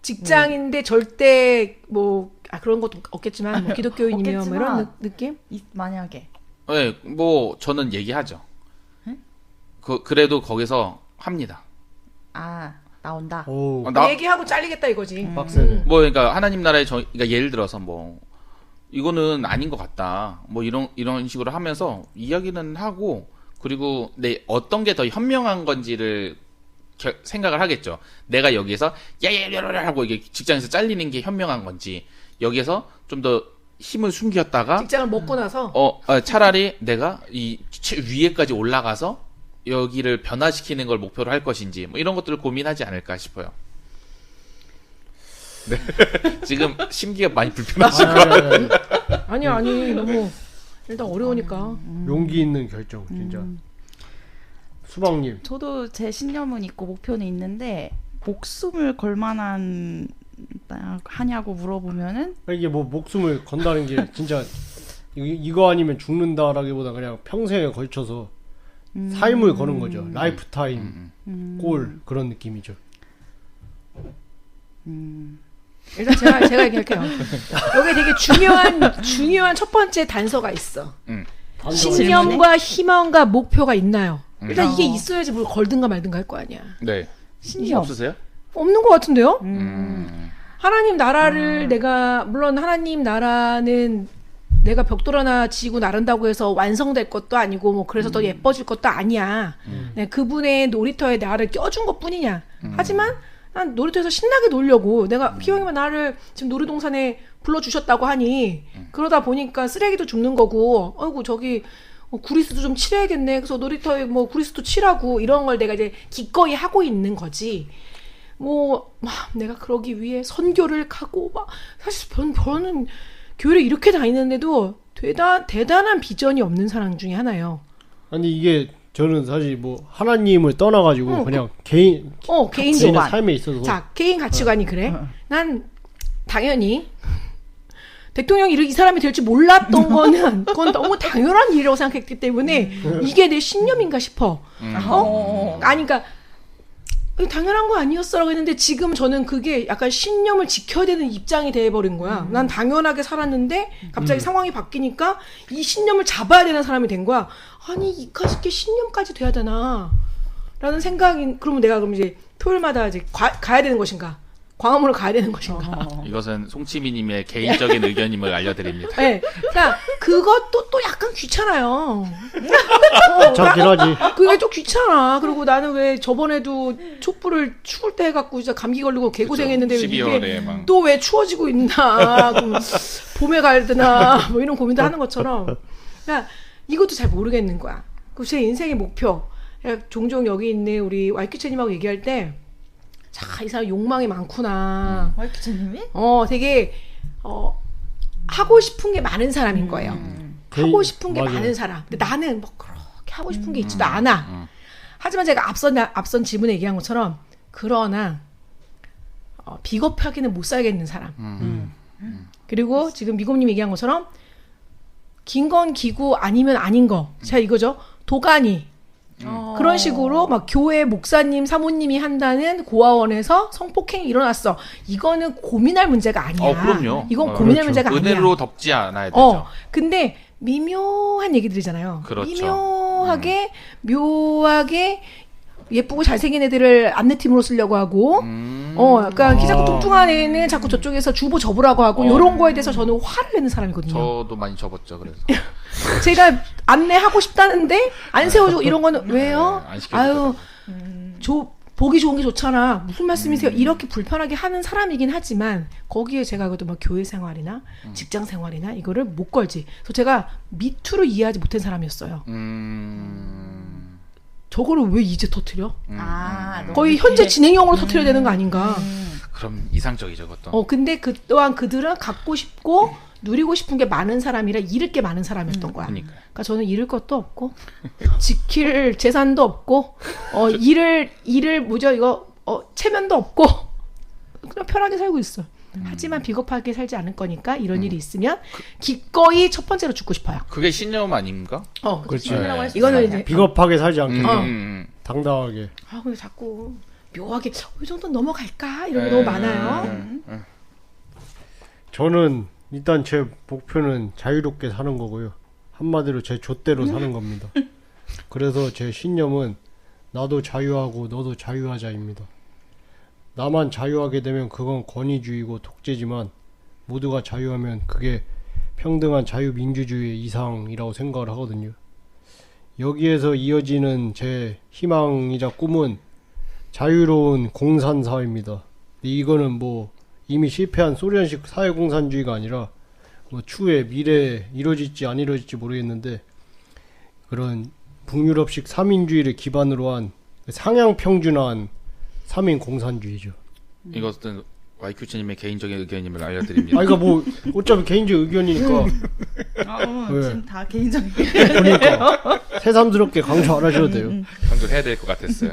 직장인데 절대 뭐 그런 것도 없겠지만 뭐 기독교인이면 뭐 이런 느낌? 만약에. 네, 뭐 저는 얘기하죠. 그래도 거기서 합니다. 나온다. 얘기하고 잘리겠다 이거지. 빡세네. 뭐 그러니까 하나님 나라의 그러니까 예를 들어서 뭐 이거는 아닌 것 같다. 뭐 이런 식으로 하면서 이야기는 하고 그리고 어떤 게 더 현명한 건지를 생각을 하겠죠. 내가 여기에서 야야야야 하고 이게 직장에서 잘리는 게 현명한 건지 여기에서 좀 더 힘을 숨겼다가 직장을 먹고 나서 차라리 내가 이 위에까지 올라가서 여기를 변화시키는 걸 목표로 할 것인지 뭐 이런 것들을 고민하지 않을까 싶어요. 네. 지금 심기가 많이 불편하실 것 같아요. 아니 너무 일단 어려우니까. 용기 있는 결정 진짜. 수박님. 저도 제 신념은 있고 목표는 있는데 목숨을 걸 만한 하냐고 물어보면은 이게 뭐 목숨을 건다는 게 진짜 이거 아니면 죽는다라기보다 그냥 평생에 걸쳐서 삶을 거는 거죠. 라이프 타임 골 그런 느낌이죠. 일단 제가 얘기할게요. 여기 되게 중요한 첫 번째 단서가 있어. 신념과 희망과 목표가 있나요? 일단 이게 있어야지 뭘 걸든가 말든가 할 거 아니야. 네. 신념 없으세요? 없는 것 같은데요? 하나님 나라를 물론 하나님 나라는 내가 벽돌 하나 지고 나른다고 해서 완성될 것도 아니고 뭐 그래서 더 예뻐질 것도 아니야. 네, 그분의 놀이터에 나를 껴준 것뿐이냐. 하지만 난 놀이터에서 신나게 놀려고 내가 피용이면 나를 지금 놀이동산에 불러주셨다고 하니 그러다 보니까 쓰레기도 줍는 거고 아이고 저기 구리스도 좀 칠해야겠네. 그래서 놀이터에 뭐 구리스도 칠하고 이런 걸 내가 이제 기꺼이 하고 있는 거지. 뭐 내가 그러기 위해 선교를 가고 막 사실 저는 교회를 이렇게 다니는데도 대단한 비전이 없는 사람 중에 하나예요. 아니 이게 저는 사실 뭐 하나님을 떠나가지고 그냥 개인의 삶에 있어서 자 개인 가치관이 그래. 난 당연히 대통령이 이 사람이 될 줄 몰랐던 거는 그건 너무 당연한 일이라고 생각했기 때문에 이게 내 신념인가 싶어. 아니 그러니까 당연한 거 아니었어라고 했는데 지금 저는 그게 약간 신념을 지켜야 되는 입장이 돼버린 거야. 난 당연하게 살았는데 갑자기 상황이 바뀌니까 이 신념을 잡아야 되는 사람이 된 거야. 아니 이까짓 게 신념까지 돼야 되나 라는 생각이. 그러면 내가 그럼 이제 토요일마다 이제 가야 되는 것인가, 광화문으로 가야 되는 것인가. 이것은 송치미님의 개인적인 의견임을 알려드립니다. 네, 그러니까 그것도 또 약간 귀찮아요. 귀찮긴 하지. 그게 좀 귀찮아. 그리고 나는 왜 저번에도 촛불을 추울 때 해갖고 진짜 감기 걸리고 개고생했는데 12월에 또 왜 추워지고 있나. 봄에 갈드나 뭐 이런 고민도 하는 것처럼. 그러니까 이것도 잘 모르겠는 거야. 그 제 인생의 목표. 종종 여기 있는 우리 YQ채님하고 얘기할 때, 자, 이 사람 욕망이 많구나. YQ채님이? 되게 하고 싶은 게 많은 사람인 거예요. 하고 싶은 게 맞아요. 많은 사람. 근데 나는 뭐 그렇게 하고 싶은 게 있지도 않아. 하지만 제가 앞선 질문에 얘기한 것처럼, 그러나 비겁하게는 못 살겠는 사람. 그리고 지금 미곰님 얘기한 것처럼 긴 건 기고 아니면 아닌 거. 제가 이거죠. 도가니. 그런 식으로 막 교회 목사님, 사모님이 한다는 고아원에서 성폭행이 일어났어. 이거는 고민할 문제가 아니야. 그럼요. 이건 고민할 그렇죠. 문제가 아니야. 은혜로 덮지 않아야 되죠. 근데 미묘한 얘기들이잖아요. 그렇죠. 묘하게 예쁘고 잘생긴 애들을 안내팀으로 쓰려고 하고, 약간 키 작고 뚱뚱한 애는 자꾸 저쪽에서 주보 접으라고 하고, 요런 거에 대해서 저는 화를 내는 사람이거든요. 저도 많이 접었죠. 그래서 제가 안내하고 싶다는데 안 세워주고 이런 거는 왜요? 안 시켜주더라고요. 보기 좋은 게 좋잖아. 무슨 말씀이세요? 이렇게 불편하게 하는 사람이긴 하지만 거기에 제가 그래도 막 교회 생활이나 직장 생활이나 이거를 못 걸지. 그래서 제가 미투를 이해하지 못한 사람이었어요. 저거를 왜 이제 터뜨려? 거의 현재 진행형으로 터뜨려야 되는 거 아닌가? 그럼 이상적이죠, 그것도. 근데 그 또한 그들은 갖고 싶고 누리고 싶은 게 많은 사람이라 잃을 게 많은 사람이었던 거야. 그러니까 저는 잃을 것도 없고 지킬 재산도 없고 잃을 뭐죠 이거 체면도 없고 그냥 편하게 살고 있어. 하지만 비겁하게 살지 않을 거니까 이런 일이 있으면 기꺼이 첫 번째로 죽고 싶어요. 그게 신념 아닌가? 그렇지. 신념이라고 할 수 이거는 이제 비겁하게 살지 않게 당당하게. 근데 자꾸 묘하게 이 정도는 넘어갈까 이런 게 너무 많아요. 저는 일단 제 목표는 자유롭게 사는 거고요. 한마디로 제 좆대로 사는 겁니다. 그래서 제 신념은 나도 자유하고 너도 자유하자입니다. 나만 자유하게 되면 그건 권위주의고 독재지만 모두가 자유하면 그게 평등한 자유민주주의의 이상이라고 생각을 하거든요. 여기에서 이어지는 제 희망이자 꿈은 자유로운 공산사회입니다. 이거는 뭐 이미 실패한 소련식 사회공산주의가 아니라 뭐 추후에 미래에 이루어질지 안 이루어질지 모르겠는데 그런 북유럽식 사민주의를 기반으로 한 상향평준화한 사민 공산주의죠. 이것은 YQ채님의 개인적인 의견임을 알려드립니다. 그러니까 뭐 어차피 개인적 의견이니까. 지금 다 개인적인. 그러니까 새삼스럽게 강조 안 하셔도 돼요. 강조를 해야 될 것 같았어요.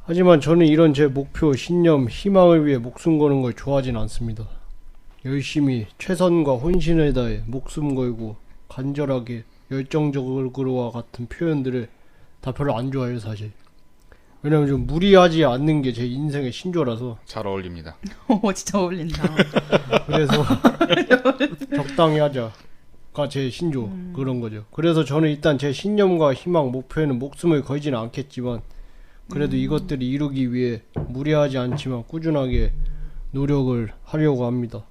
하지만 저는 이런 제 목표, 신념, 희망을 위해 목숨 거는 걸 좋아하진 않습니다. 열심히 최선과 혼신을 다해 목숨 걸고 간절하게 열정적으로와 같은 표현들을 다 별로 안 좋아해요, 사실. 왜냐면 좀 무리하지 않는 게 제 인생의 신조라서. 잘 어울립니다. 진짜 어울린다. 그래서 적당히 하자가 제 신조 그런 거죠. 그래서 저는 일단 제 신념과 희망, 목표에는 목숨을 걸지는 않겠지만 그래도 이것들을 이루기 위해 무리하지 않지만 꾸준하게 노력을 하려고 합니다.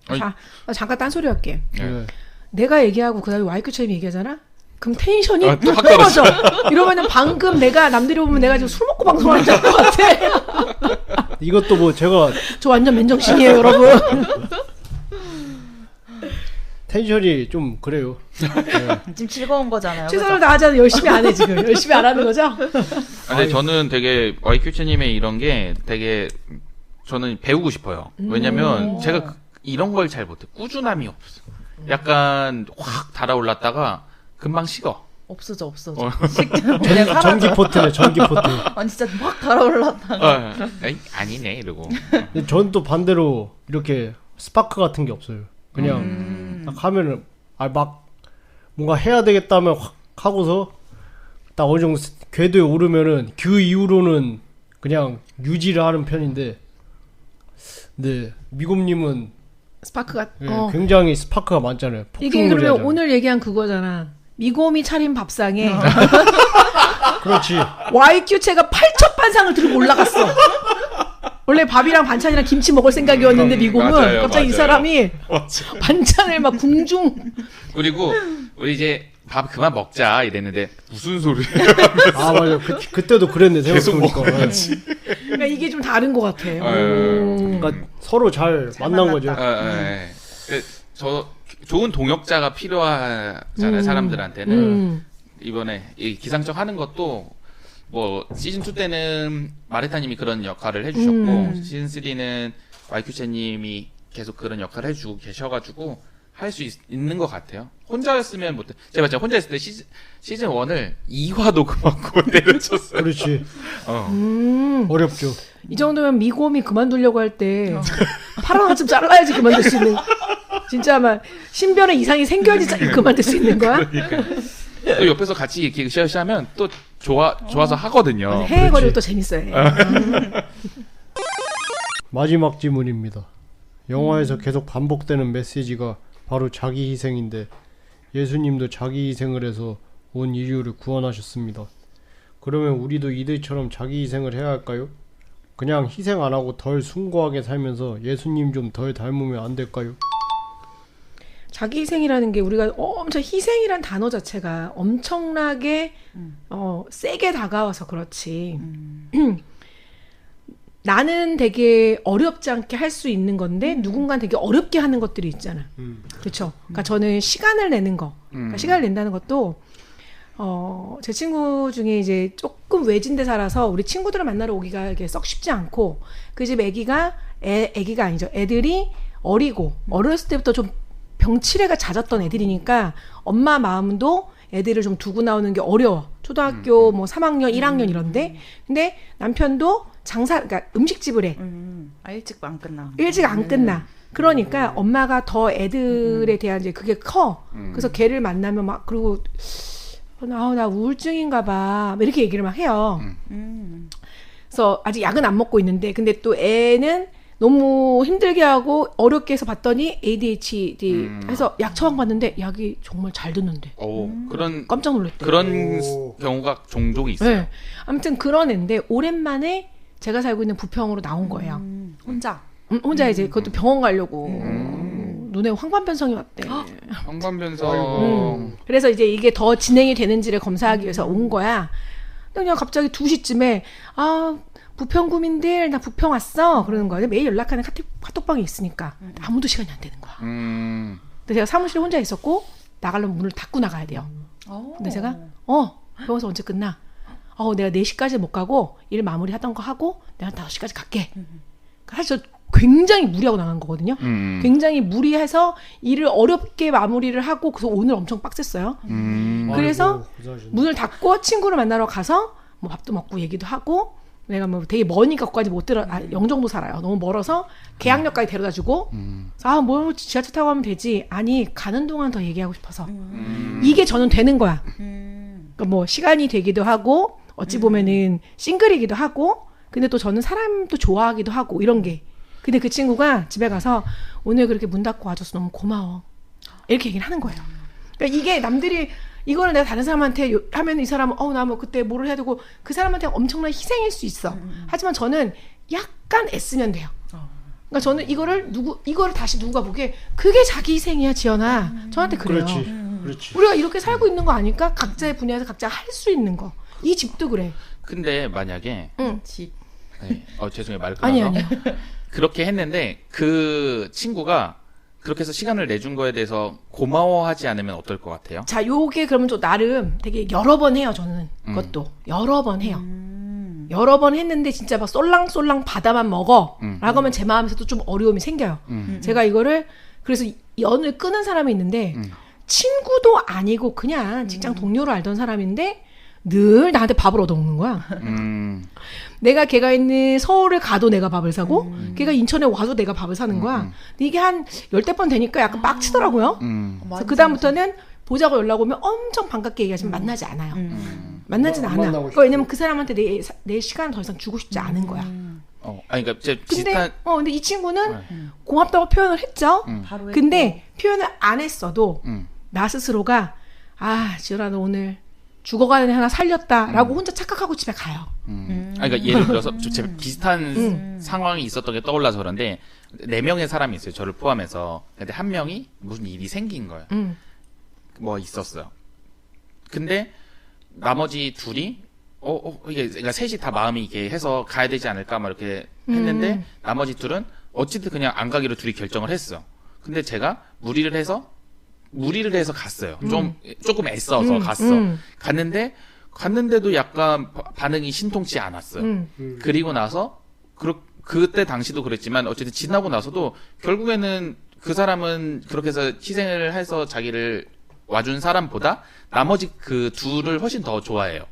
자, 나 잠깐 딴소리 할게. 네. 내가 얘기하고 그 다음에 YQ처럼 얘기하잖아? 그럼 텐션이 또 뚝 떨어져. 이러면은 방금 내가 남들이 보면 내가 지금 술 먹고 방송하는 줄 알 것 같아. 이것도 뭐 제가 저 완전 맨정신이에요, 여러분. 텐션이 좀 그래요. 네. 지금 즐거운 거잖아요. 최선을 다하잖아. 열심히 안 해, 지금. 열심히 안 하는 거죠? 근데 저는 되게 YQ채님의 이런 게 되게 저는 배우고 싶어요. 왜냐면 제가 이런 걸 잘 못해. 꾸준함이 없어. 약간 확 달아올랐다가 금방 식어. 없어져. 전기포트네, 전기포트. 아니 진짜 막 달아올랐다가. 아니네 이러고. 근데 전 또 반대로 이렇게 스파크 같은 게 없어요. 그냥 딱 하면은 막 뭔가 해야 되겠다면 확 하고서 딱 어느 정도 궤도에 오르면은 그 이후로는 그냥 유지를 하는 편인데, 네 미곰님은 스파크가 굉장히 스파크가 많잖아요. 이게 그러면 오늘 얘기한 그거잖아. 미곰이 차린 밥상에 그렇지. YQ채가 8첩반상을 들고 올라갔어. 원래 밥이랑 반찬이랑 김치 먹을 생각이었는데 미곰은 맞아요, 갑자기 이 맞아요. 사람이 반찬을 막 궁중. 그리고 우리 이제 밥 그만 먹자 이랬는데 무슨 소리야? 아 맞아. 그때도 그랬네. 계속 생각해보니까. 그러니까 이게 좀 다른 것 같아요. 그러니까 서로 잘 만난 거죠. 저 좋은 동역자가 필요하잖아요. 사람들한테는. 이번에 이 기상청 하는 것도 뭐 시즌 2 때는 마르타님이 그런 역할을 해주셨고 시즌 3는 YQ채님이 계속 그런 역할을 해주고 계셔가지고 할 수 있는 것 같아요. 혼자였으면 못해. 제가 혼자 있을 때 시즌 1을 2화 녹음하고 내려쳤어요. 그렇지. 어렵죠. 이 정도면 미곰이 그만두려고 할 때 팔 하나쯤 잘라야지 그만둘 수 있는. 진짜 막 신변에 이상이 생겨야지 그만둘 수 있는 거야. 그러니까. 또 옆에서 같이 이렇게 쉐어하면 또 좋아서 하거든요. 해외거리고 또 재밌어요. 마지막 질문입니다. 영화에서 계속 반복되는 메시지가 바로 자기 희생인데 예수님도 자기 희생을 해서 온 인류를 구원하셨습니다. 그러면 우리도 이들처럼 자기 희생을 해야 할까요? 그냥 희생 안 하고 덜 숭고하게 살면서 예수님 좀 덜 닮으면 안 될까요? 자기 희생이라는 게 우리가 엄청 희생이란 단어 자체가 엄청나게 세게 다가와서 그렇지. 나는 되게 어렵지 않게 할 수 있는 건데 누군가는 되게 어렵게 하는 것들이 있잖아. 그렇죠. 그러니까 저는 시간을 내는 거, 그러니까 시간을 낸다는 것도 제 친구 중에 이제 조금 외진데 살아서 우리 친구들을 만나러 오기가 이게 썩 쉽지 않고 그 집 애기가 아니죠. 애들이 어리고 어렸을 때부터 좀 병치레가 잦았던 애들이니까 엄마 마음도 애들을 좀 두고 나오는 게 어려워. 초등학교 뭐 3학년, 1학년 이런데. 근데 남편도 그러니까 음식집을 해. 일찍 안 끝나. 일찍 안 끝나. 그러니까 엄마가 더 애들에 대한 이제 그게 커. 그래서 걔를 만나면 막 그리고 나 우울증인가 봐. 이렇게 얘기를 막 해요. 그래서 아직 약은 안 먹고 있는데 근데 또 애는 너무 힘들게 하고 어렵게 해서 봤더니 ADHD 해서 약 처방받는데 약이 정말 잘 듣는데. 그런 깜짝 놀랐대. 그런 경우가 종종 있어요. 네. 아무튼 그런 애인데 오랜만에 제가 살고 있는 부평으로 나온 거예요. 혼자. 혼자 이제 그것도 병원 가려고 눈에 황반변성이 왔대. 황반변성. 그래서 이제 이게 더 진행이 되는지를 검사하기 위해서 온 거야. 근데 그냥 갑자기 2시쯤에 부평구민들 나 부평 왔어 그러는 거야. 매일 연락하는 카톡방이 있으니까 아무도 시간이 안 되는 거야. 근데 제가 사무실에 혼자 있었고 나가려면 문을 닫고 나가야 돼요. 근데 제가 병원에서 언제 끝나? 내가 4시까지 못 가고 일 마무리 하던 거 하고 내가 5시까지 갈게. 사실 저 굉장히 무리하고 나간 거거든요. 굉장히 무리해서 일을 어렵게 마무리를 하고 그래서 오늘 엄청 빡셌어요. 그래서 문을 닫고 친구를 만나러 가서 뭐 밥도 먹고 얘기도 하고 내가 뭐 되게 머니까 거기까지 못 들어 영종도 살아요. 너무 멀어서 계양역까지 데려다주고 뭐 지하철 타고 가면 되지. 아니 가는 동안 더 얘기하고 싶어서 이게 저는 되는 거야. 그러니까 뭐 시간이 되기도 하고 어찌 보면은 싱글이기도 하고 근데 또 저는 사람도 좋아하기도 하고 이런 게. 근데 그 친구가 집에 가서 오늘 그렇게 문 닫고 와줘서 너무 고마워 이렇게 얘기를 하는 거예요. 그러니까 이게 남들이 이거를 내가 다른 사람한테 하면 이 사람은 나 뭐 그때 뭐를 해야 되고 그 사람한테 엄청난 희생일 수 있어. 하지만 저는 약간 애쓰면 돼요. 그러니까 저는 이거를 다시 누가 보기에 그게 자기 희생이야 지연아. 저한테 그래요. 그렇지. 우리가 이렇게 살고 있는 거 아닐까? 각자의 분야에서 각자 할 수 있는 거. 이 집도 그래. 근데 만약에 집. 네. 죄송해요 말 끊어서. 아니. 그렇게 했는데 그 친구가 그렇게 해서 시간을 내준 거에 대해서 고마워하지 않으면 어떨 것 같아요? 자, 요게 그러면 좀 나름 되게 여러 번 해요, 저는. 그것도. 여러 번 해요. 여러 번 했는데 진짜 막 쏠랑쏠랑 바다만 먹어. 라고 하면 제 마음에서도 좀 어려움이 생겨요. 제가 이거를 그래서 연을 끄는 사람이 있는데 친구도 아니고 그냥 직장 동료로 알던 사람인데 늘 나한테 밥을 얻어먹는 거야. 내가 걔가 있는 서울에 가도 내가 밥을 사고 걔가 인천에 와도 내가 밥을 사는 거야. 근데 이게 한 10대 번 되니까 약간 빡치더라고요. 그래서 그다음부터는 보자고 연락 오면 엄청 반갑게 얘기하지만 만나지 않아요. 만나지는 않아. 그러니까 왜냐면 그 사람한테 내 시간을 더 이상 주고 싶지 않은 거야. 그러니까 비슷한. 근데 이 친구는 고맙다고 표현을 했죠. 근데 표현을 안 했어도 나 스스로가 지연아 너 오늘 죽어가는 애 하나 살렸다라고 혼자 착각하고 집에 가요. 그러니까 예를 들어서 비슷한 상황이 있었던 게 떠올라서 그런데 4명의 사람이 있어요. 저를 포함해서. 근데 한 명이 무슨 일이 생긴 거예요. 뭐 있었어요. 근데 나머지 둘이 이게 그러니까 셋이 다 마음이 이게 해서 가야 되지 않을까 막 이렇게 했는데 나머지 둘은 어쨌든 그냥 안 가기로 둘이 결정을 했어. 근데 제가 무리를 해서 갔어요. 조금 애써서 갔어. 갔는데도 약간 반응이 신통치 않았어요. 그리고 나서 그때 당시도 그랬지만 어쨌든 지나고 나서도 결국에는 그 사람은 그렇게 해서 희생을 해서 자기를 와준 사람보다 나머지 그 둘을 훨씬 더 좋아해요.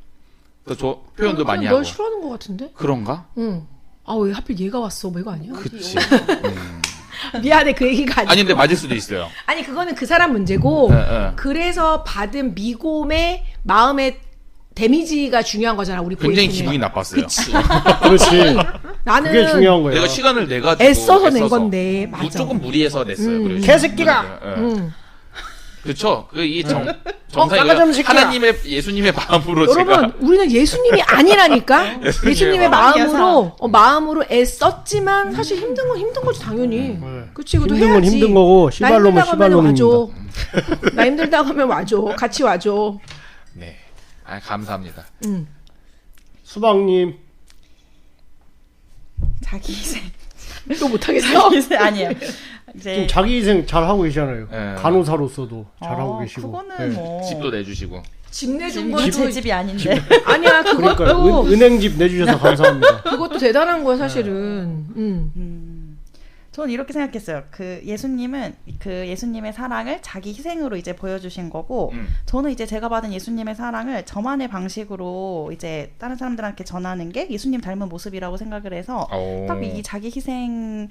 더 표현도 많이 하고. 널 싫어하는 것 같은데? 그런가? 응. 아, 왜 하필 얘가 왔어? 뭐 이거 아니야? 그치. 미안해, 그 얘기가 아니야. 아니 근데 맞을 수도 있어요. 아니 그거는 그 사람 문제고 그래서 받은 미곰의 마음의 데미지가 중요한 거잖아. 우리 굉장히 보이스는. 기분이 나빴어요. 그치. 그렇지. 나는 그게 중요한 거야. 내가 시간을 내가지고 애써서 낸 건데 맞아. 조금 무리해서 냈어요. 그리고 개새끼가. 그렇죠. 이 까가점 새끼야. 예수님의 마음으로 여러분, 제가 우리는 예수님이 아니라니까. 예수님의 마음으로 애썼지만 사실 힘든 건 힘든 거지 당연히. 그치, 그것도 힘든 건 해야지. 힘든 거고 시발놈은 시발놈입니다. 나 힘들다고 하면 와줘. 같이 와줘. 네, 감사합니다. 수박님. 자기 희생. 또 못하겠어? 자기 희생 아니에요. 지금 자기 희생 잘 하고 계시잖아요. 네. 간호사로서도 잘 하고 계시고. 그거는 뭐 집도 내주시고. 집 내준 이게 제 건 집이 아닌데. 아니야. 그러니까 그것도 은행집 내주셔서 감사합니다. 그것도 대단한 거야 사실은. 저는 이렇게 생각했어요. 그 예수님의 사랑을 자기 희생으로 이제 보여주신 거고, 저는 이제 제가 받은 예수님의 사랑을 저만의 방식으로 이제 다른 사람들한테 전하는 게 예수님 닮은 모습이라고 생각을 해서 딱 이 자기 희생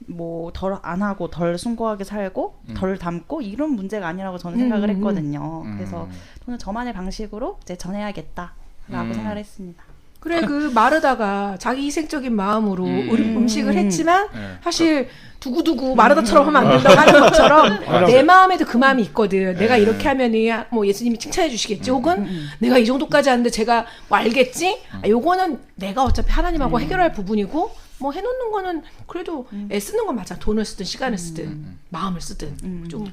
뭐 덜 안 하고 덜 숭고하게 살고 덜 닮고 이런 문제가 아니라고 저는 생각을 했거든요. 그래서 저는 저만의 방식으로 이제 전해야겠다라고 생각을 했습니다. 그래 그 마르다가 자기 희생적인 마음으로 음식을 했지만 사실 두구두구 마르다처럼 하면 안 된다고 하는 것처럼 내 마음에도 그 마음이 있거든. 내가 이렇게 하면은 뭐 예수님이 칭찬해 주시겠지. 혹은 내가 이 정도까지 하는데 제가 뭐 알겠지. 요거는 내가 어차피 하나님하고 해결할 부분이고 뭐 해놓는 거는 그래도 애쓰는 건 맞아. 돈을 쓰든 시간을 쓰든 마음을 쓰든 좀.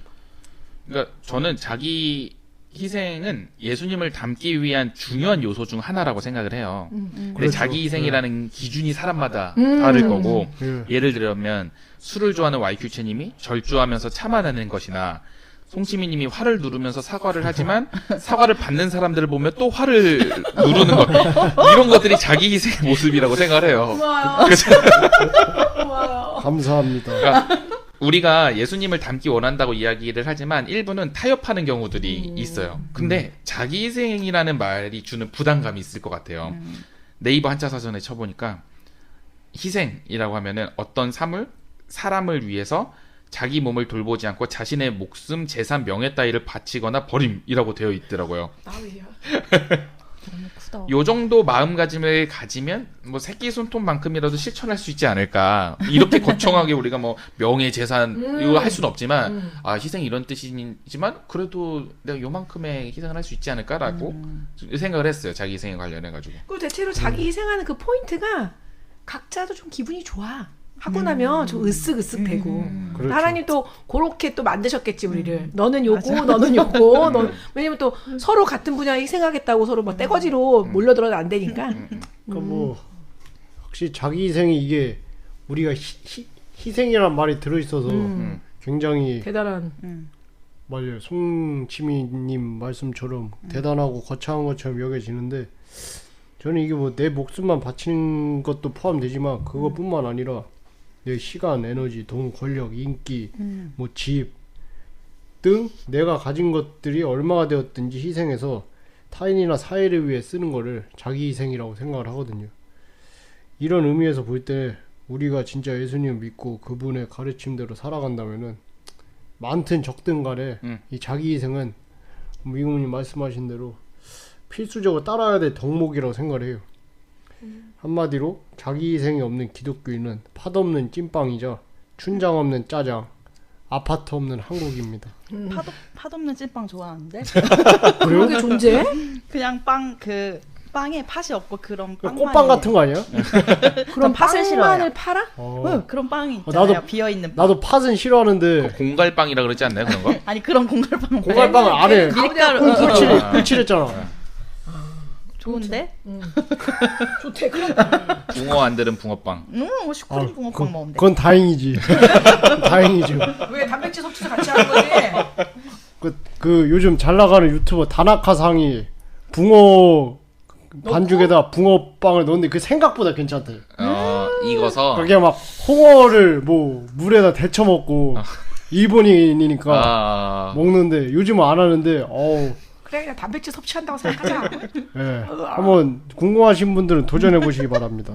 그러니까 저는 자기 희생은 예수님을 닮기 위한 중요한 요소 중 하나라고 생각을 해요. 근데 그렇죠. 자기 희생이라는 기준이 사람마다 다를 거고 예를 들면 술을 좋아하는 YQ채님이 절주하면서 참아내는 것이나 송치미님이 화를 누르면서 사과를 하지만 사과를 받는 사람들을 보면 또 화를 누르는 것 이런 것들이 자기 희생의 모습이라고 생각을 해요. 고마워요. 감사합니다. 그러니까 우리가 예수님을 닮기 원한다고 이야기를 하지만 일부는 타협하는 경우들이 있어요. 근데 자기 희생이라는 말이 주는 부담감이 있을 것 같아요. 네이버 한자 사전에 쳐보니까 희생이라고 하면은 어떤 사람을 위해서 자기 몸을 돌보지 않고 자신의 목숨, 재산, 명예 따위를 바치거나 버림이라고 되어 있더라고요. 너무 크다. 요 정도 마음가짐을 가지면 뭐 새끼 손톱만큼이라도 실천할 수 있지 않을까. 이렇게 거창하게 우리가 뭐 명예, 재산 이거 할 수는 없지만 희생 이런 뜻이지만 그래도 내가 요만큼의 희생을 할 수 있지 않을까라고 생각을 했어요. 자기 희생에 관련해 가지고. 그리고 대체로 자기 희생하는 그 포인트가 각자도 좀 기분이 좋아. 하고 나면 좀 으쓱으쓱 되고. 그렇죠. 하나님 또 그렇게 또 만드셨겠지 우리를. 너는 요거, 너는 요거. 왜냐면 또 서로 같은 분야에 희생하겠다고 서로 뭐 떼거지로 몰려들어도 안 되니까. 그러니까 뭐 확실히 자기 희생이 이게 우리가 희생이란 말이 들어있어서 굉장히 대단한. 맞아요. 송치미님 말씀처럼 대단하고 거창한 것처럼 여겨지는데 저는 이게 뭐 내 목숨만 바치는 것도 포함되지만 그것뿐만 아니라 내 시간, 에너지, 돈, 권력, 인기, 뭐 집 등 내가 가진 것들이 얼마가 되었든지 희생해서 타인이나 사회를 위해 쓰는 거를 자기 희생이라고 생각을 하거든요. 이런 의미에서 볼 때 우리가 진짜 예수님을 믿고 그분의 가르침대로 살아간다면은 많든 적든 간에 이 자기 희생은 미국님 말씀하신 대로 필수적으로 따라야 될 덕목이라고 생각을 해요. 한마디로 자기 희생이 없는 기독교인은 팥없는 찐빵이자 춘장 없는 짜장, 아파트 없는 한국입니다. 팥 없는 찐빵 좋아하는데. 그런 게 존재해? 그냥 빵 빵에 팥이 없고 그런 빵. 꽃빵 같은 거 아니야? 그런 팥을 싫어해요. 팔아? 응, 그런 빵이 있잖아요. 나도 비어 있는 빵. 나도 팥은 싫어하는데 공갈빵이라 그러지 않나요 그런 거? 아니 그런 공갈빵. 공갈빵은 안에 밀가루. 칠했잖아. 좋은데? 좋대. 그럼 붕어 안 들은 붕어빵. 슈크림 붕어빵 먹으면 돼. 그건 다행이지. 다행이죠. 왜 단백질 섭취도 같이 하는 거지? 그 요즘 잘 나가는 유튜버 다나카상이 붕어 반죽에다 붕어빵을 넣었는데 그 생각보다 괜찮대. 익어서. 그게 막 홍어를 뭐 물에다 데쳐 먹고 일본인이니까 먹는데 요즘은 안 하는데 그래 그냥 단백질 섭취한다고 생각하자. 예. 한번 궁금하신 분들은 도전해 보시기 바랍니다.